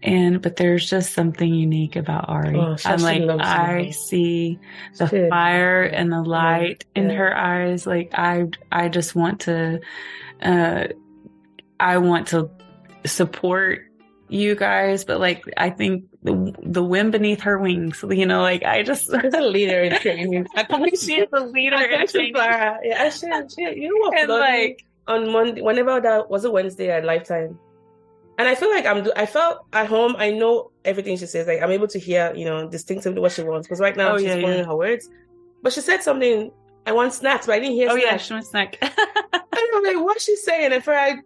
But there's just something unique about Arii. Oh, I'm like, I see the fire and the light in her eyes. Like, I just want to, I want to support you guys, but like, I think the wind beneath her wings, I just. She's a leader in training. I think she is a leader in training. Farah. Yeah, she, you know what? And like, on Monday, whenever that was a Wednesday at Lifetime. And I feel like I felt at home. I know everything she says. Like, I'm able to hear, distinctively what she wants. Because right now she's following her words. But she said something, I want snacks, but I didn't hear snacks. Oh yeah, she wants snack. And I'm like, what's she saying? And Farah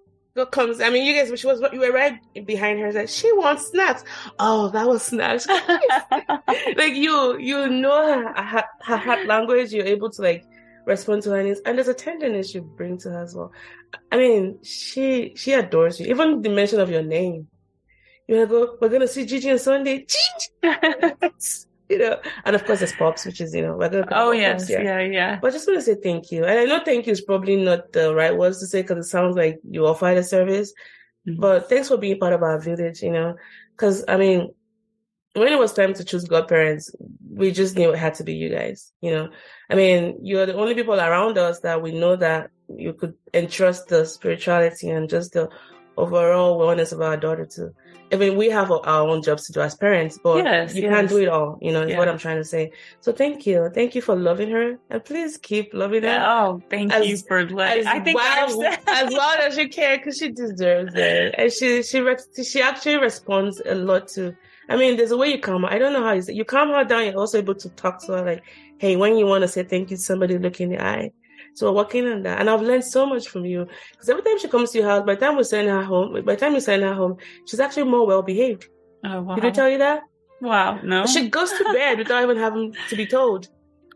comes, I mean, you guys, you were right behind her. Like, she wants snacks. Oh, that was snacks. Like, you know her heart language. You're able to like respond to her needs. And there's a tenderness you bring to her as well. I mean, she adores you. Even the mention of your name. You're like, oh, we're going to see Gigi on Sunday. And of course there's Pops, which is, we're going to yes. Pops, yeah. But I just want to say thank you. And I know thank you is probably not the right words to say because it sounds like you offer the service. Mm-hmm. But thanks for being part of our village, because, I mean, when it was time to choose godparents, we just knew it had to be you guys, I mean, you're the only people around us that we know that you could entrust the spirituality and just the overall wellness of our daughter to. I mean, we have our own jobs to do as parents, but you can't do it all, is what I'm trying to say. So thank you. Thank you for loving her. And please keep loving her. Oh, thank you for letting as well as you can, because she deserves it. And she actually responds a lot to, I mean, there's a way you calm her. I don't know how you say. You calm her down, you're also able to talk to her like, hey, when you want to say thank you to somebody, look in the eye. So we're working on that. And I've learned so much from you. Because every time she comes to your house, by the time you send her home, she's actually more well-behaved. Oh, wow. Did I tell you that? Wow, no. She goes to bed without even having to be told.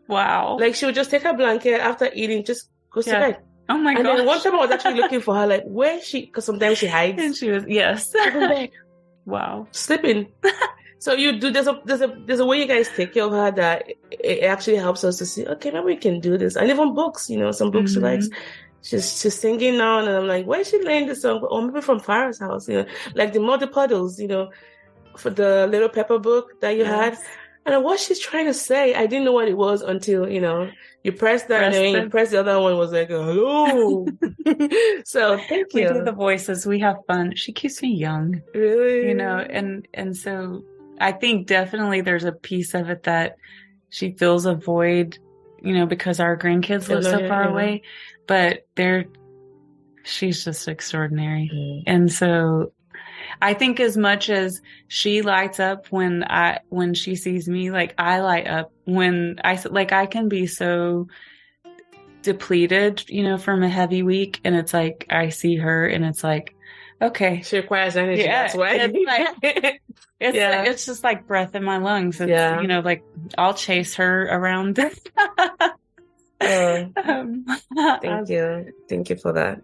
Wow. Like, she would just take her blanket after eating, just goes to bed. Oh, my God. And then one time I was actually looking for her, like, where is she? Because sometimes she hides. And she was, yes. She's in bed. Wow. Sleeping. So you do, there's a way you guys take care of her that it actually helps us to see, okay, maybe we can do this. And even books, some books she likes. She's singing now, and I'm like, where is she laying this song? Or maybe from Farah's house, like the Muddy Puddles, for the Little Pepper book that you had. And what she's trying to say, I didn't know what it was until, you pressed that, and then you pressed the other one, was like, hello. So thank you. We do the voices. We have fun. She keeps me young. Really? And so I think definitely there's a piece of it that she feels a void, because our grandkids live so far away, but she's just extraordinary. Mm. And so I think as much as she lights up when she sees me, like I light up when I can be so depleted, from a heavy week. And it's like, I see her and it's like, okay. She requires energy. Yeah, that's why. It's just like breath in my lungs. It's, like I'll chase her around. Thank you. Thank you for that.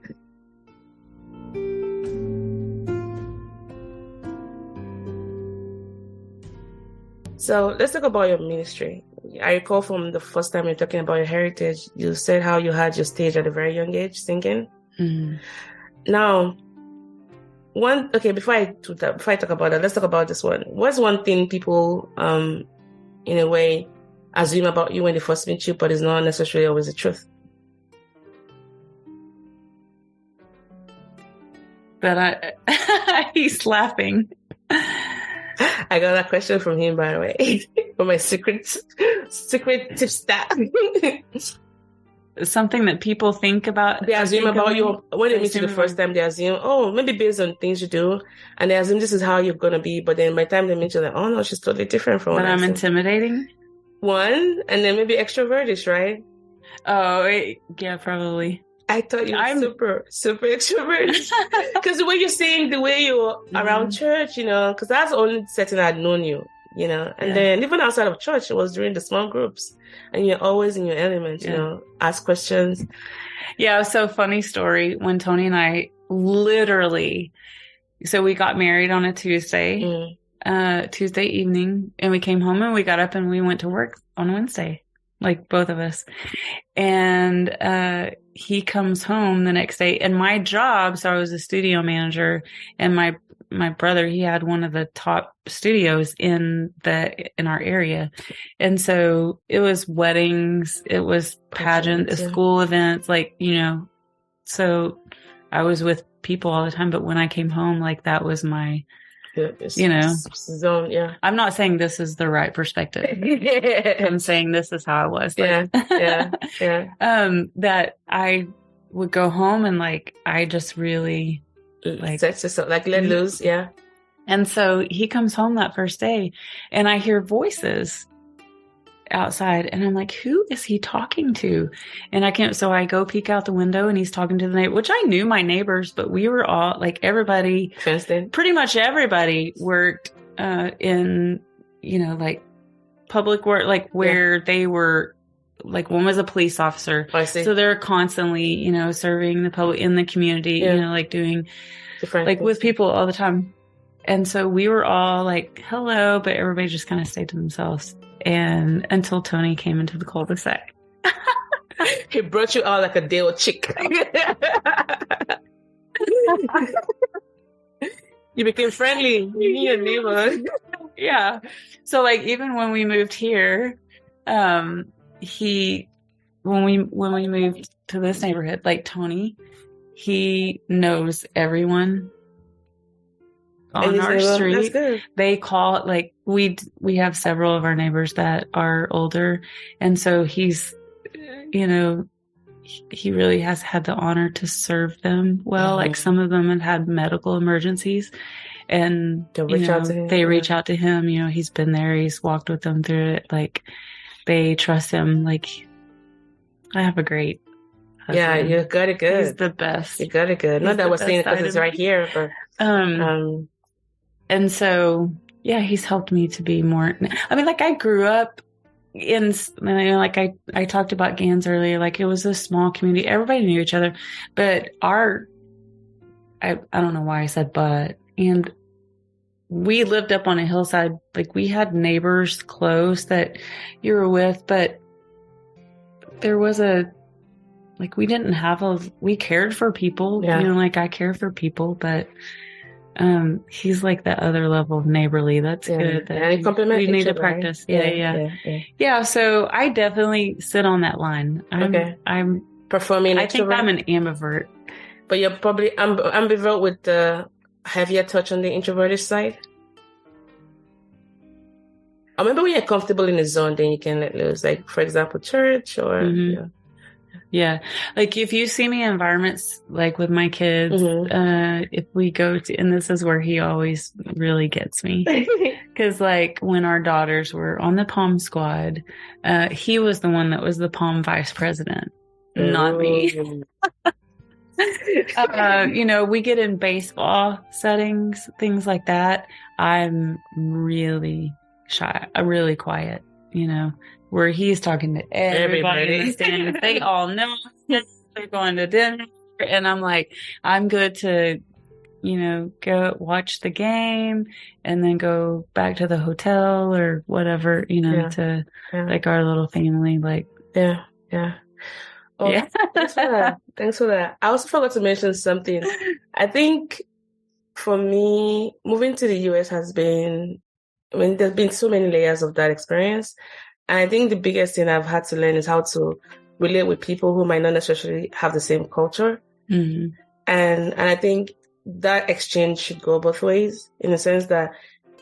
So let's talk about your ministry. I recall from the first time you're talking about your heritage, you said how you had your stage at a very young age, singing. Mm-hmm. Now, before I talk about that, let's talk about this one. What's one thing people, in a way, assume about you when they first meet you, but is not necessarily always the truth? That he's laughing. I got that question from him, by the way, for my secret tip stat. Something that people think about. They assume about you when they meet you the first time. They assume, maybe based on things you do, and they assume this is how you're gonna be. But then by the time they meet you, like, oh no, she's totally different from. But I'm intimidating. One, and then maybe extrovertish, right? Oh, yeah, probably. I thought you were super extroverted. Because the way you're saying, the way you're around church, because that's the only setting I'd known you, And then even outside of church, it was during the small groups. And you're always in your element, ask questions. Yeah, so funny story. When Tony and I literally So we got married on a Tuesday, Tuesday evening, and we came home and we got up and we went to work on Wednesday, like both of us. And he comes home the next day, and my job, so I was a studio manager, and my brother, he had one of the top studios in our area. And so it was weddings, it was pageants, school events, like, so I was with people all the time. But when I came home, like, that was my, zone. Yeah. I'm not saying this is the right perspective. I'm saying this is how I was. Like, that I would go home and, like, I just really, like, let loose. Yeah. And so he comes home that first day and I hear voices outside and I'm like, who is he talking to? And so I go peek out the window and he's talking to the neighbor, which I knew my neighbors, but we were all like, everybody, pretty much everybody worked, in, like public work, like where they were, like, one was a police officer. I see. So they're constantly, serving the public in the community, like doing different like things with people all the time. And so we were all like, hello, but everybody just kind of stayed to themselves. And until Tony came into the cul-de-sac. He brought you out like a deal chick. You became friendly. You knew your neighbor. Yeah. So, like, even when we moved here, when we moved to this neighborhood, like, Tony, he knows everyone on our street. That's good. They call, like, we have several of our neighbors that are older, and so he's, he really has had the honor to serve them well. Like, some of them have had medical emergencies, and they reach out to him. He's been there. He's walked with them through it. Like, they trust him. Like, I have a great husband. Yeah, you got it good. He's the best. You got it good. Not that we're saying it because it's right here, but and so, yeah, he's helped me to be more, I mean, like, I grew up in, like, I talked about Gans earlier, like, it was a small community. Everybody knew each other, but I don't know why I said but, and we lived up on a hillside. Like, we had neighbors close that you were with, but there was we didn't have we cared for people, like, I care for people, but he's like that other level of neighborly. That's good. That we need to practice. Right? Yeah. So I definitely sit on that line. I'm performing. I think I'm an ambivert. But you're probably ambivert with the heavier touch on the introverted side. Or maybe when you're comfortable in the zone, then you can let loose. Like, for example, church or. Yeah. Like, if you see me in environments, like with my kids, if we go to, and this is where he always really gets me. Cause, like, when our daughters were on the pom squad, he was the one that was the pom vice president, not me. We get in baseball settings, things like that. I'm really shy, really quiet, where he's talking to everybody in the stands. They all know they're going to dinner. And I'm like, I'm good to, go watch the game and then go back to the hotel or whatever, to like our little family. Like, yeah. Oh, yeah. Thanks for that. I also forgot to mention something. I think for me, moving to the US there's been so many layers of that experience. And I think the biggest thing I've had to learn is how to relate with people who might not necessarily have the same culture. Mm-hmm. And I think that exchange should go both ways, in the sense that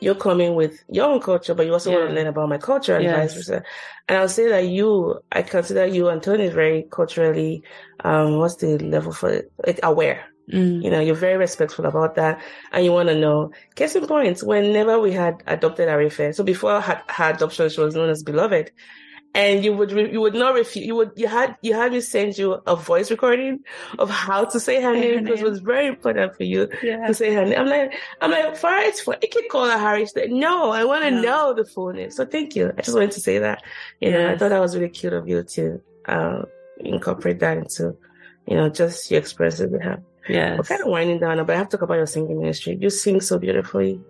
you're coming with your own culture, but you also want to learn about my culture and vice versa. And I'll say that I consider you and Tony very culturally, what's the level for it? Like, aware. You're very respectful about that, and you want to know. Case in point, whenever we had adopted Arii, so before her adoption, she was known as Beloved, and you would not refuse. You had me send you a voice recording of how to say her name, because it was very important for you to say her name. I'm like, Farah, it's fine. I can call her Harry. No, I want to know the full name. So thank you. I just wanted to say that. I thought that was really cute of you to incorporate that into, just your experiences with her. Yes. We're kind of winding down, but I have to talk about your singing ministry. You sing so beautifully.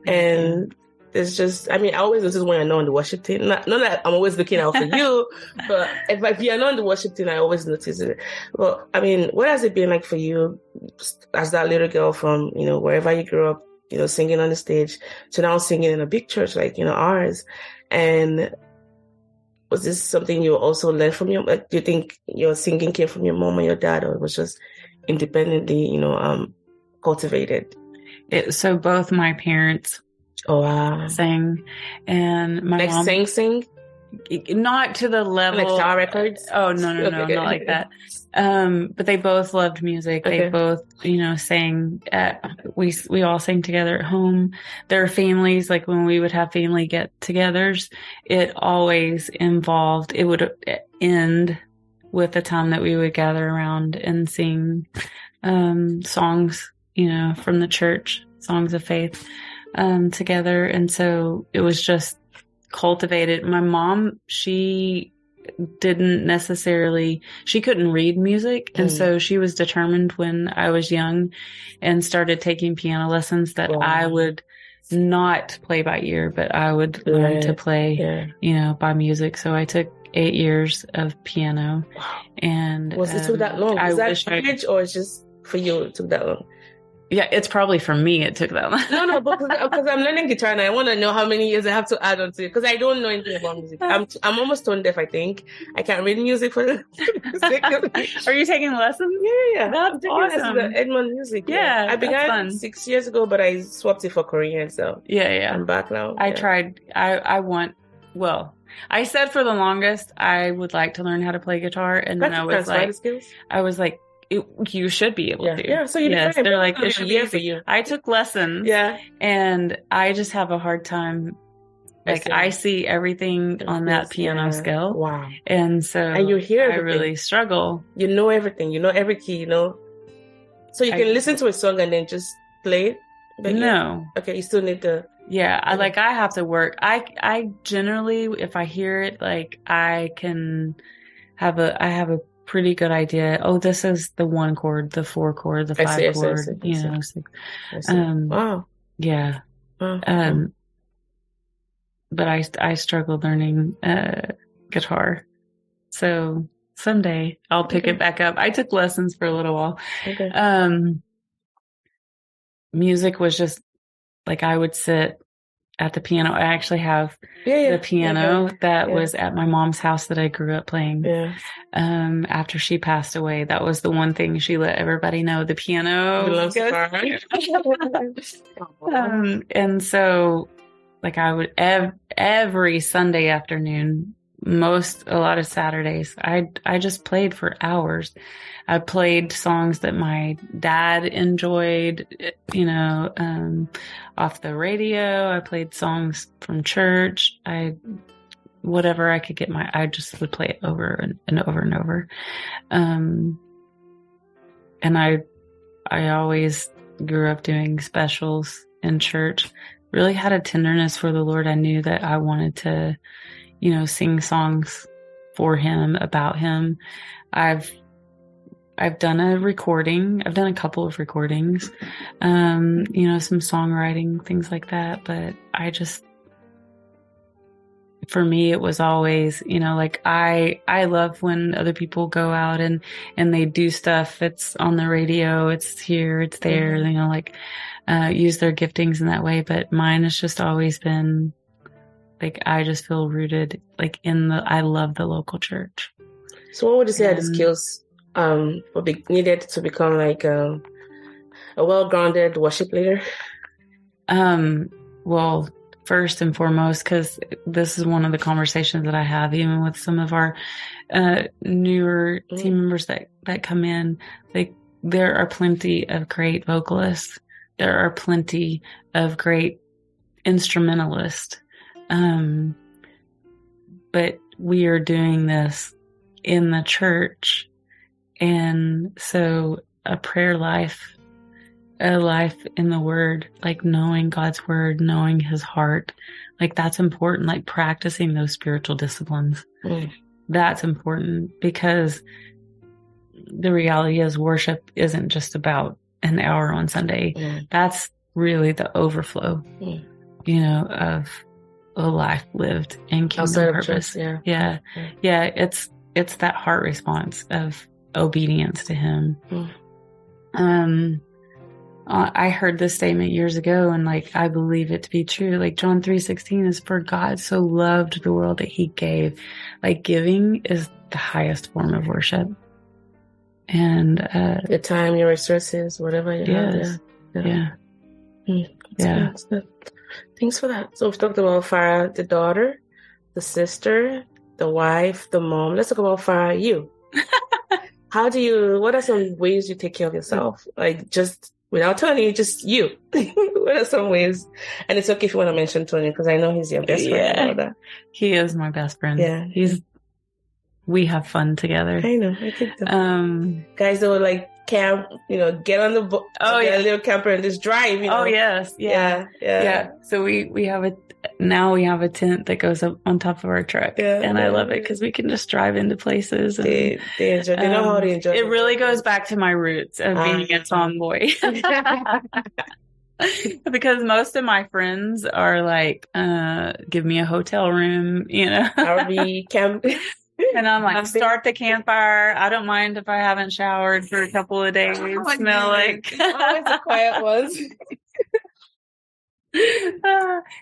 And it's just, I always notice when you're not on the worship team. Not that I'm always looking out for you, but if you're not on the worship team, I always notice it. But what has it been like for you as that little girl from, wherever you grew up, singing on the stage to now singing in a big church like, ours? And was this something you also learned from do you think your singing came from your mom or your dad, or it was just independently, cultivated? So both my parents sang, and my mom sing? Not to the level like Star Records. Oh no, not like that. But they both loved music. Okay. They both, sang. We all sang together at home. Their families, like when we would have family get-togethers, it always involved. It would end with the time that we would gather around and sing songs, from the church, songs of faith, together. And so it was just cultivated. My mom, she couldn't read music. And so she was determined when I was young and started taking piano lessons that I would not play by ear, but I would learn to play, by music. So I took 8 years of piano. And it took that long? Is that package, or it's just for you it took that long? Yeah, it's probably for me it took that long. No, because I'm learning guitar and I want to know how many years I have to add on to it, because I don't know anything about music. I'm almost tone deaf, I think. I can't read music for the Are you taking lessons? Yeah. That's awesome. Edmond music. Yeah, I began 6 years ago, but I swapped it for Korean, so yeah. I'm back now. I tried. I said for the longest I would like to learn how to play guitar, and then I was like, you should be able to. Yeah, so you did. They're like, it should be for you. I took lessons. Yeah. And I just have a hard time. Like, I see everything on that piano scale. Wow. And so you hear everything. I really struggle. You know everything. You know every key, So you can listen to a song and then just play it? No. Okay, you still need to... Yeah, I have to work. I generally, if I hear it, like, I have a pretty good idea. Oh, this is the 1 chord, the 4 chord, the 5 chord, Wow. Yeah. Wow. But I struggle learning guitar. So someday I'll pick it back up. I took lessons for a little while. Okay. Music was just like, I would sit at the piano. I actually have the piano that was at my mom's house that I grew up playing. Yeah. After she passed away, that was the one thing she let everybody know. The piano belongs to Farah. And so, like, I would every Sunday afternoon, a lot of Saturdays, I just played for hours. I played songs that my dad enjoyed, off the radio. I played songs from church. Whatever I could get I just would play it over and over and over. And I always grew up doing specials in church. Really had a tenderness for the Lord. I knew that I wanted to, sing songs for him, about him. I've done a recording. I've done a couple of recordings, some songwriting, things like that. But for me, it was always, like, I love when other people go out and they do stuff. It's on the radio, it's here, it's there, use their giftings in that way. But mine has just always been, like, I just feel rooted, like, I love the local church. So what would you say are the skills needed to become like a well-grounded worship leader? Well, first and foremost, because this is one of the conversations that I have, even with some of our newer team members that come in. Like, there are plenty of great vocalists. There are plenty of great instrumentalists. But we are doing this in the church. And so a prayer life, a life in the Word, like knowing God's Word, knowing His heart, like, that's important. Like, practicing those spiritual disciplines. That's important, because the reality is worship isn't just about an hour on Sunday. That's really the overflow, of a life lived in kingdom purpose. Yeah. It's that heart response of obedience to him. I heard this statement years ago, and I believe it to be true. John 3:16 is, for God so loved the world that he gave. Giving is the highest form of worship. And your time, your resources, whatever you have. That's good. Thanks for that. So we've talked about Farah, the daughter, the sister, the wife, the mom. Let's talk about Farah, you. What are some ways you take care of yourself? Just without Tony, just you. What are some ways? And it's okay if you want to mention Tony, because I know he's your best friend. And all that. He is my best friend. Yeah. We have fun together. I know. I think guys that would camp, get on the boat, get a little camper and just drive, Oh, yes. Yeah. So we have a tent that goes up on top of our truck. And I love it because we can just drive into places. And, they enjoy. They know how to enjoy it. Really goes back to my roots of being a tomboy. Because most of my friends are give me a hotel room, RV camp. And I'm start the campfire. I don't mind if I haven't showered for a couple of days. Smell always the quiet ones.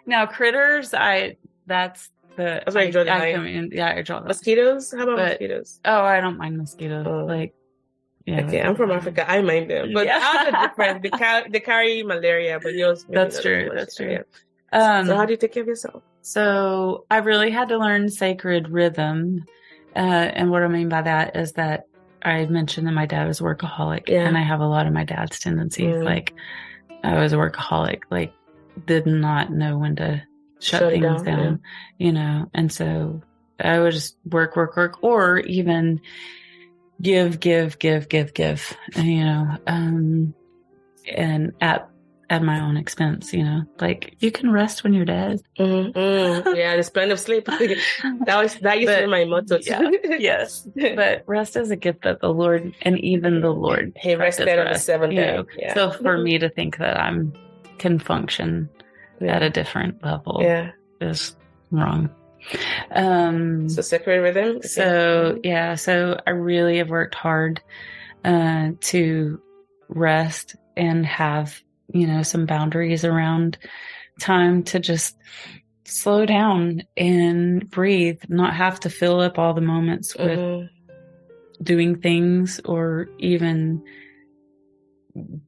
Now critters, that's the. That's why I enjoy the I enjoy them. Mosquitoes? How about mosquitoes? Oh, I don't mind mosquitoes. Okay, I'm from Africa. I mind them, but ours are different. They carry malaria, but yours. That's true. That's true. Yeah. So how do you take care of yourself? So I really had to learn sacred rhythm. And what I mean by that is that I mentioned that my dad was a workaholic, and I have a lot of my dad's tendencies. I was a workaholic, did not know when to shut things down, and so I would just work, or even give, and at my own expense, you can rest when you're dead. Yeah, there's plenty of sleep. that used to be my motto too. Yes, but rest is a gift that the Lord, and even the Lord, he rested on the seventh day. So for me to think that can function at a different level is wrong. So sacred rhythm. Okay. So I really have worked hard to rest and have some boundaries around time to just slow down and breathe, not have to fill up all the moments with doing things or even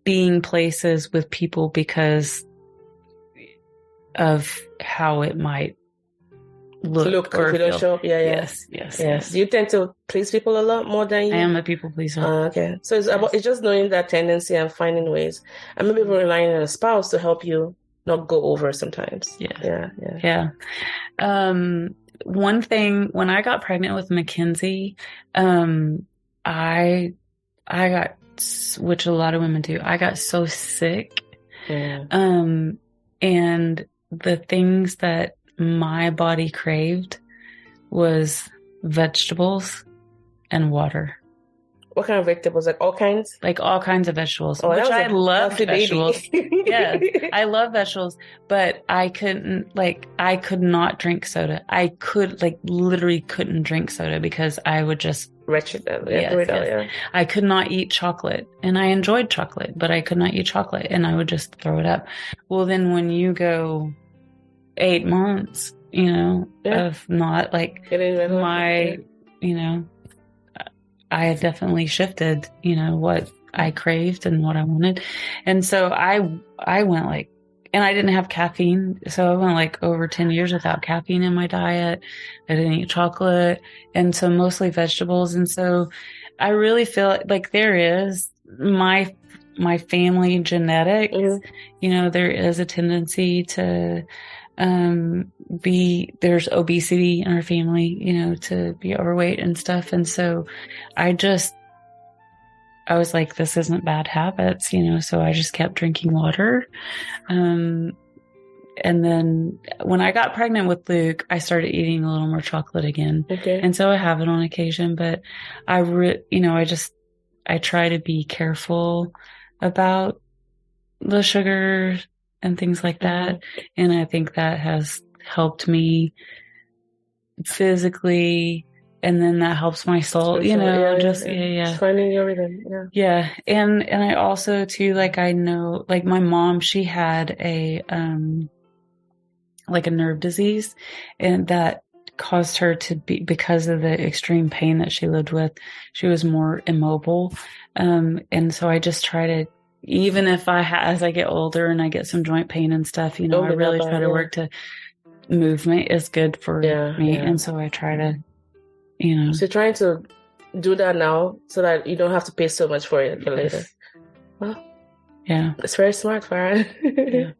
being places with people because of how it might look or if you don't show up. Yes. Do you tend to please people a lot more than you? I am a people pleaser. Okay. So it's just knowing that tendency and finding ways, and maybe relying on a spouse to help you not go over sometimes. Yeah. One thing, when I got pregnant with Mackenzie, I got, which a lot of women do, I got so sick. And the things that my body craved was vegetables and water. What kind of vegetables? All kinds? All kinds of vegetables. Which I love vegetables. Yeah, I love vegetables, but I couldn't, I could not drink soda. I could, literally couldn't drink soda because I would just... Wretched. I could not eat chocolate, and I enjoyed chocolate, but I could not eat chocolate, and I would just throw it up. Well, then when you go 8 months, of not I have definitely shifted, what I craved and what I wanted. And so I went and I didn't have caffeine. So I went over 10 years without caffeine in my diet. I didn't eat chocolate. And so mostly vegetables. And so I really feel like there is my family genetics, there is a tendency to, there's obesity in our family, to be overweight and stuff. And so I was like, this isn't bad habits, so I just kept drinking water. And then when I got pregnant with Luke, I started eating a little more chocolate again. Okay. And so I have it on occasion, but I I try to be careful about the sugar and things like that. And I think that has helped me physically, and then that helps my soul, Just finding your rhythm. Yeah. And I also too, like, I know, like, my mom, she had a nerve disease, and that caused her to be, because of the extreme pain that she lived with, she was more immobile. And so I just try to, even if as I get older and I get some joint pain and stuff, I really try to work to movement is good for me. And so I try to, So you're trying to do that now so that you don't have to pay so much for it for later. Well, yeah. It's very smart, Farah. Yeah.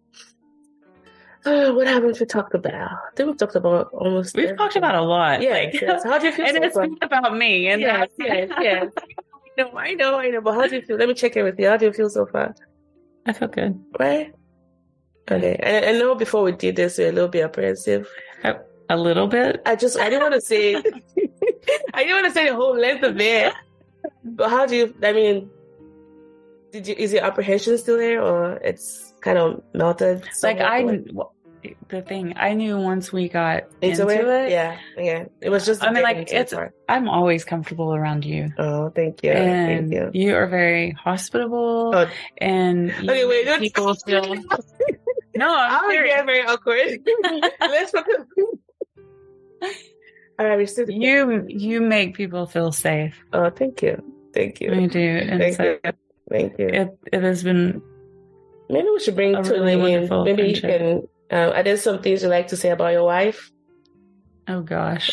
What haven't we talked about? I think we've talked about almost We've talked about a lot. Yes. How do you feel? And so it's far? not about me. And yes. I know. But how do you feel? Let me check in with you. How do you feel so far? I feel good. Right? Okay. And I know before we did this, we were a little bit apprehensive. A little bit? I didn't want to say, I didn't want to say the whole length of it. But how do you, is your apprehension still there, or it's kind of melted? Like, I knew once we got into it. Yeah. It was just, I'm always comfortable around you. Oh, thank you. And thank you. You are very hospitable. And people feel. No, I'm serious. Get very awkward. Let's focus. All right, you make people feel safe. Oh, thank you. I do. And thank you. It has been. Maybe we should bring Tony in. Maybe you can. Are there some things you like to say about your wife? Oh gosh.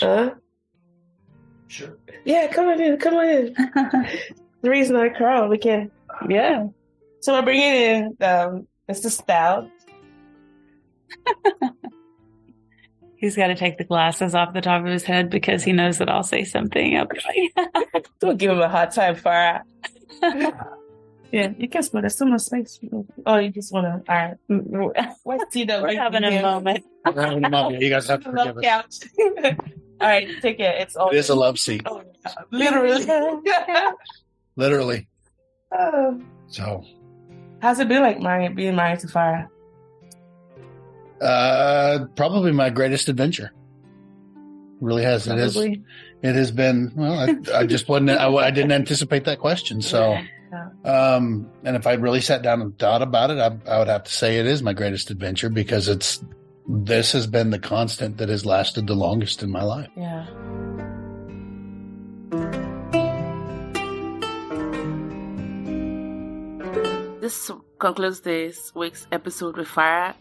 Sure. Yeah, come on in. The reason I cry, we can. Yeah. So we're bringing in Mr. Stout. He's got to take the glasses off the top of his head because he knows that I'll say something. Don't give him a hard time, Farah. Yeah, you can split. There's so much space. Oh, you just want to... All right. What's Tito? We're having a moment. We're having a moment. You guys have to forgive us. All right, take it. It is a love seat. Oh, literally. Literally. Oh. So... How's it been like being married to Farah? Probably my greatest adventure. Really has. Probably. It has been. Well, I just wasn't. I didn't anticipate that question. So, and if I really sat down and thought about it, I would have to say it is my greatest adventure because this has been the constant that has lasted the longest in my life. Yeah. This concludes this week's episode with Farah.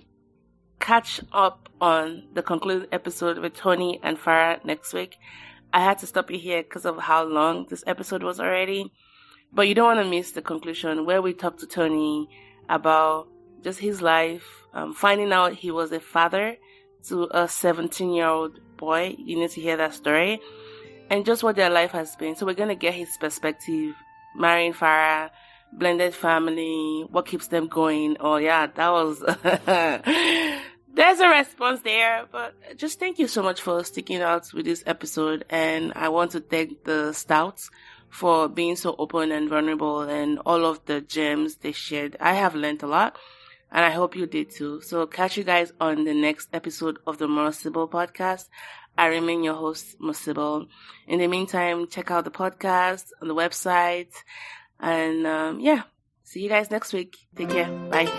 Catch up on the concluded episode with Tony and Farah next week. I had to stop you here because of how long this episode was already. But you don't want to miss the conclusion where we talk to Tony about just his life, finding out he was a father to a 17-year-old boy. You need to hear that story. And just what their life has been. So we're going to get his perspective. Marrying Farah, blended family, what keeps them going. Oh yeah, that was... There's a response there, but just thank you so much for sticking out with this episode. And I want to thank the Stouts for being so open and vulnerable and all of the gems they shared. I have learned a lot, and I hope you did too. So catch you guys on the next episode of the Sibyl podcast. I remain your host, Sibyl. In the meantime, check out the podcast on the website. And see you guys next week. Take care. Bye.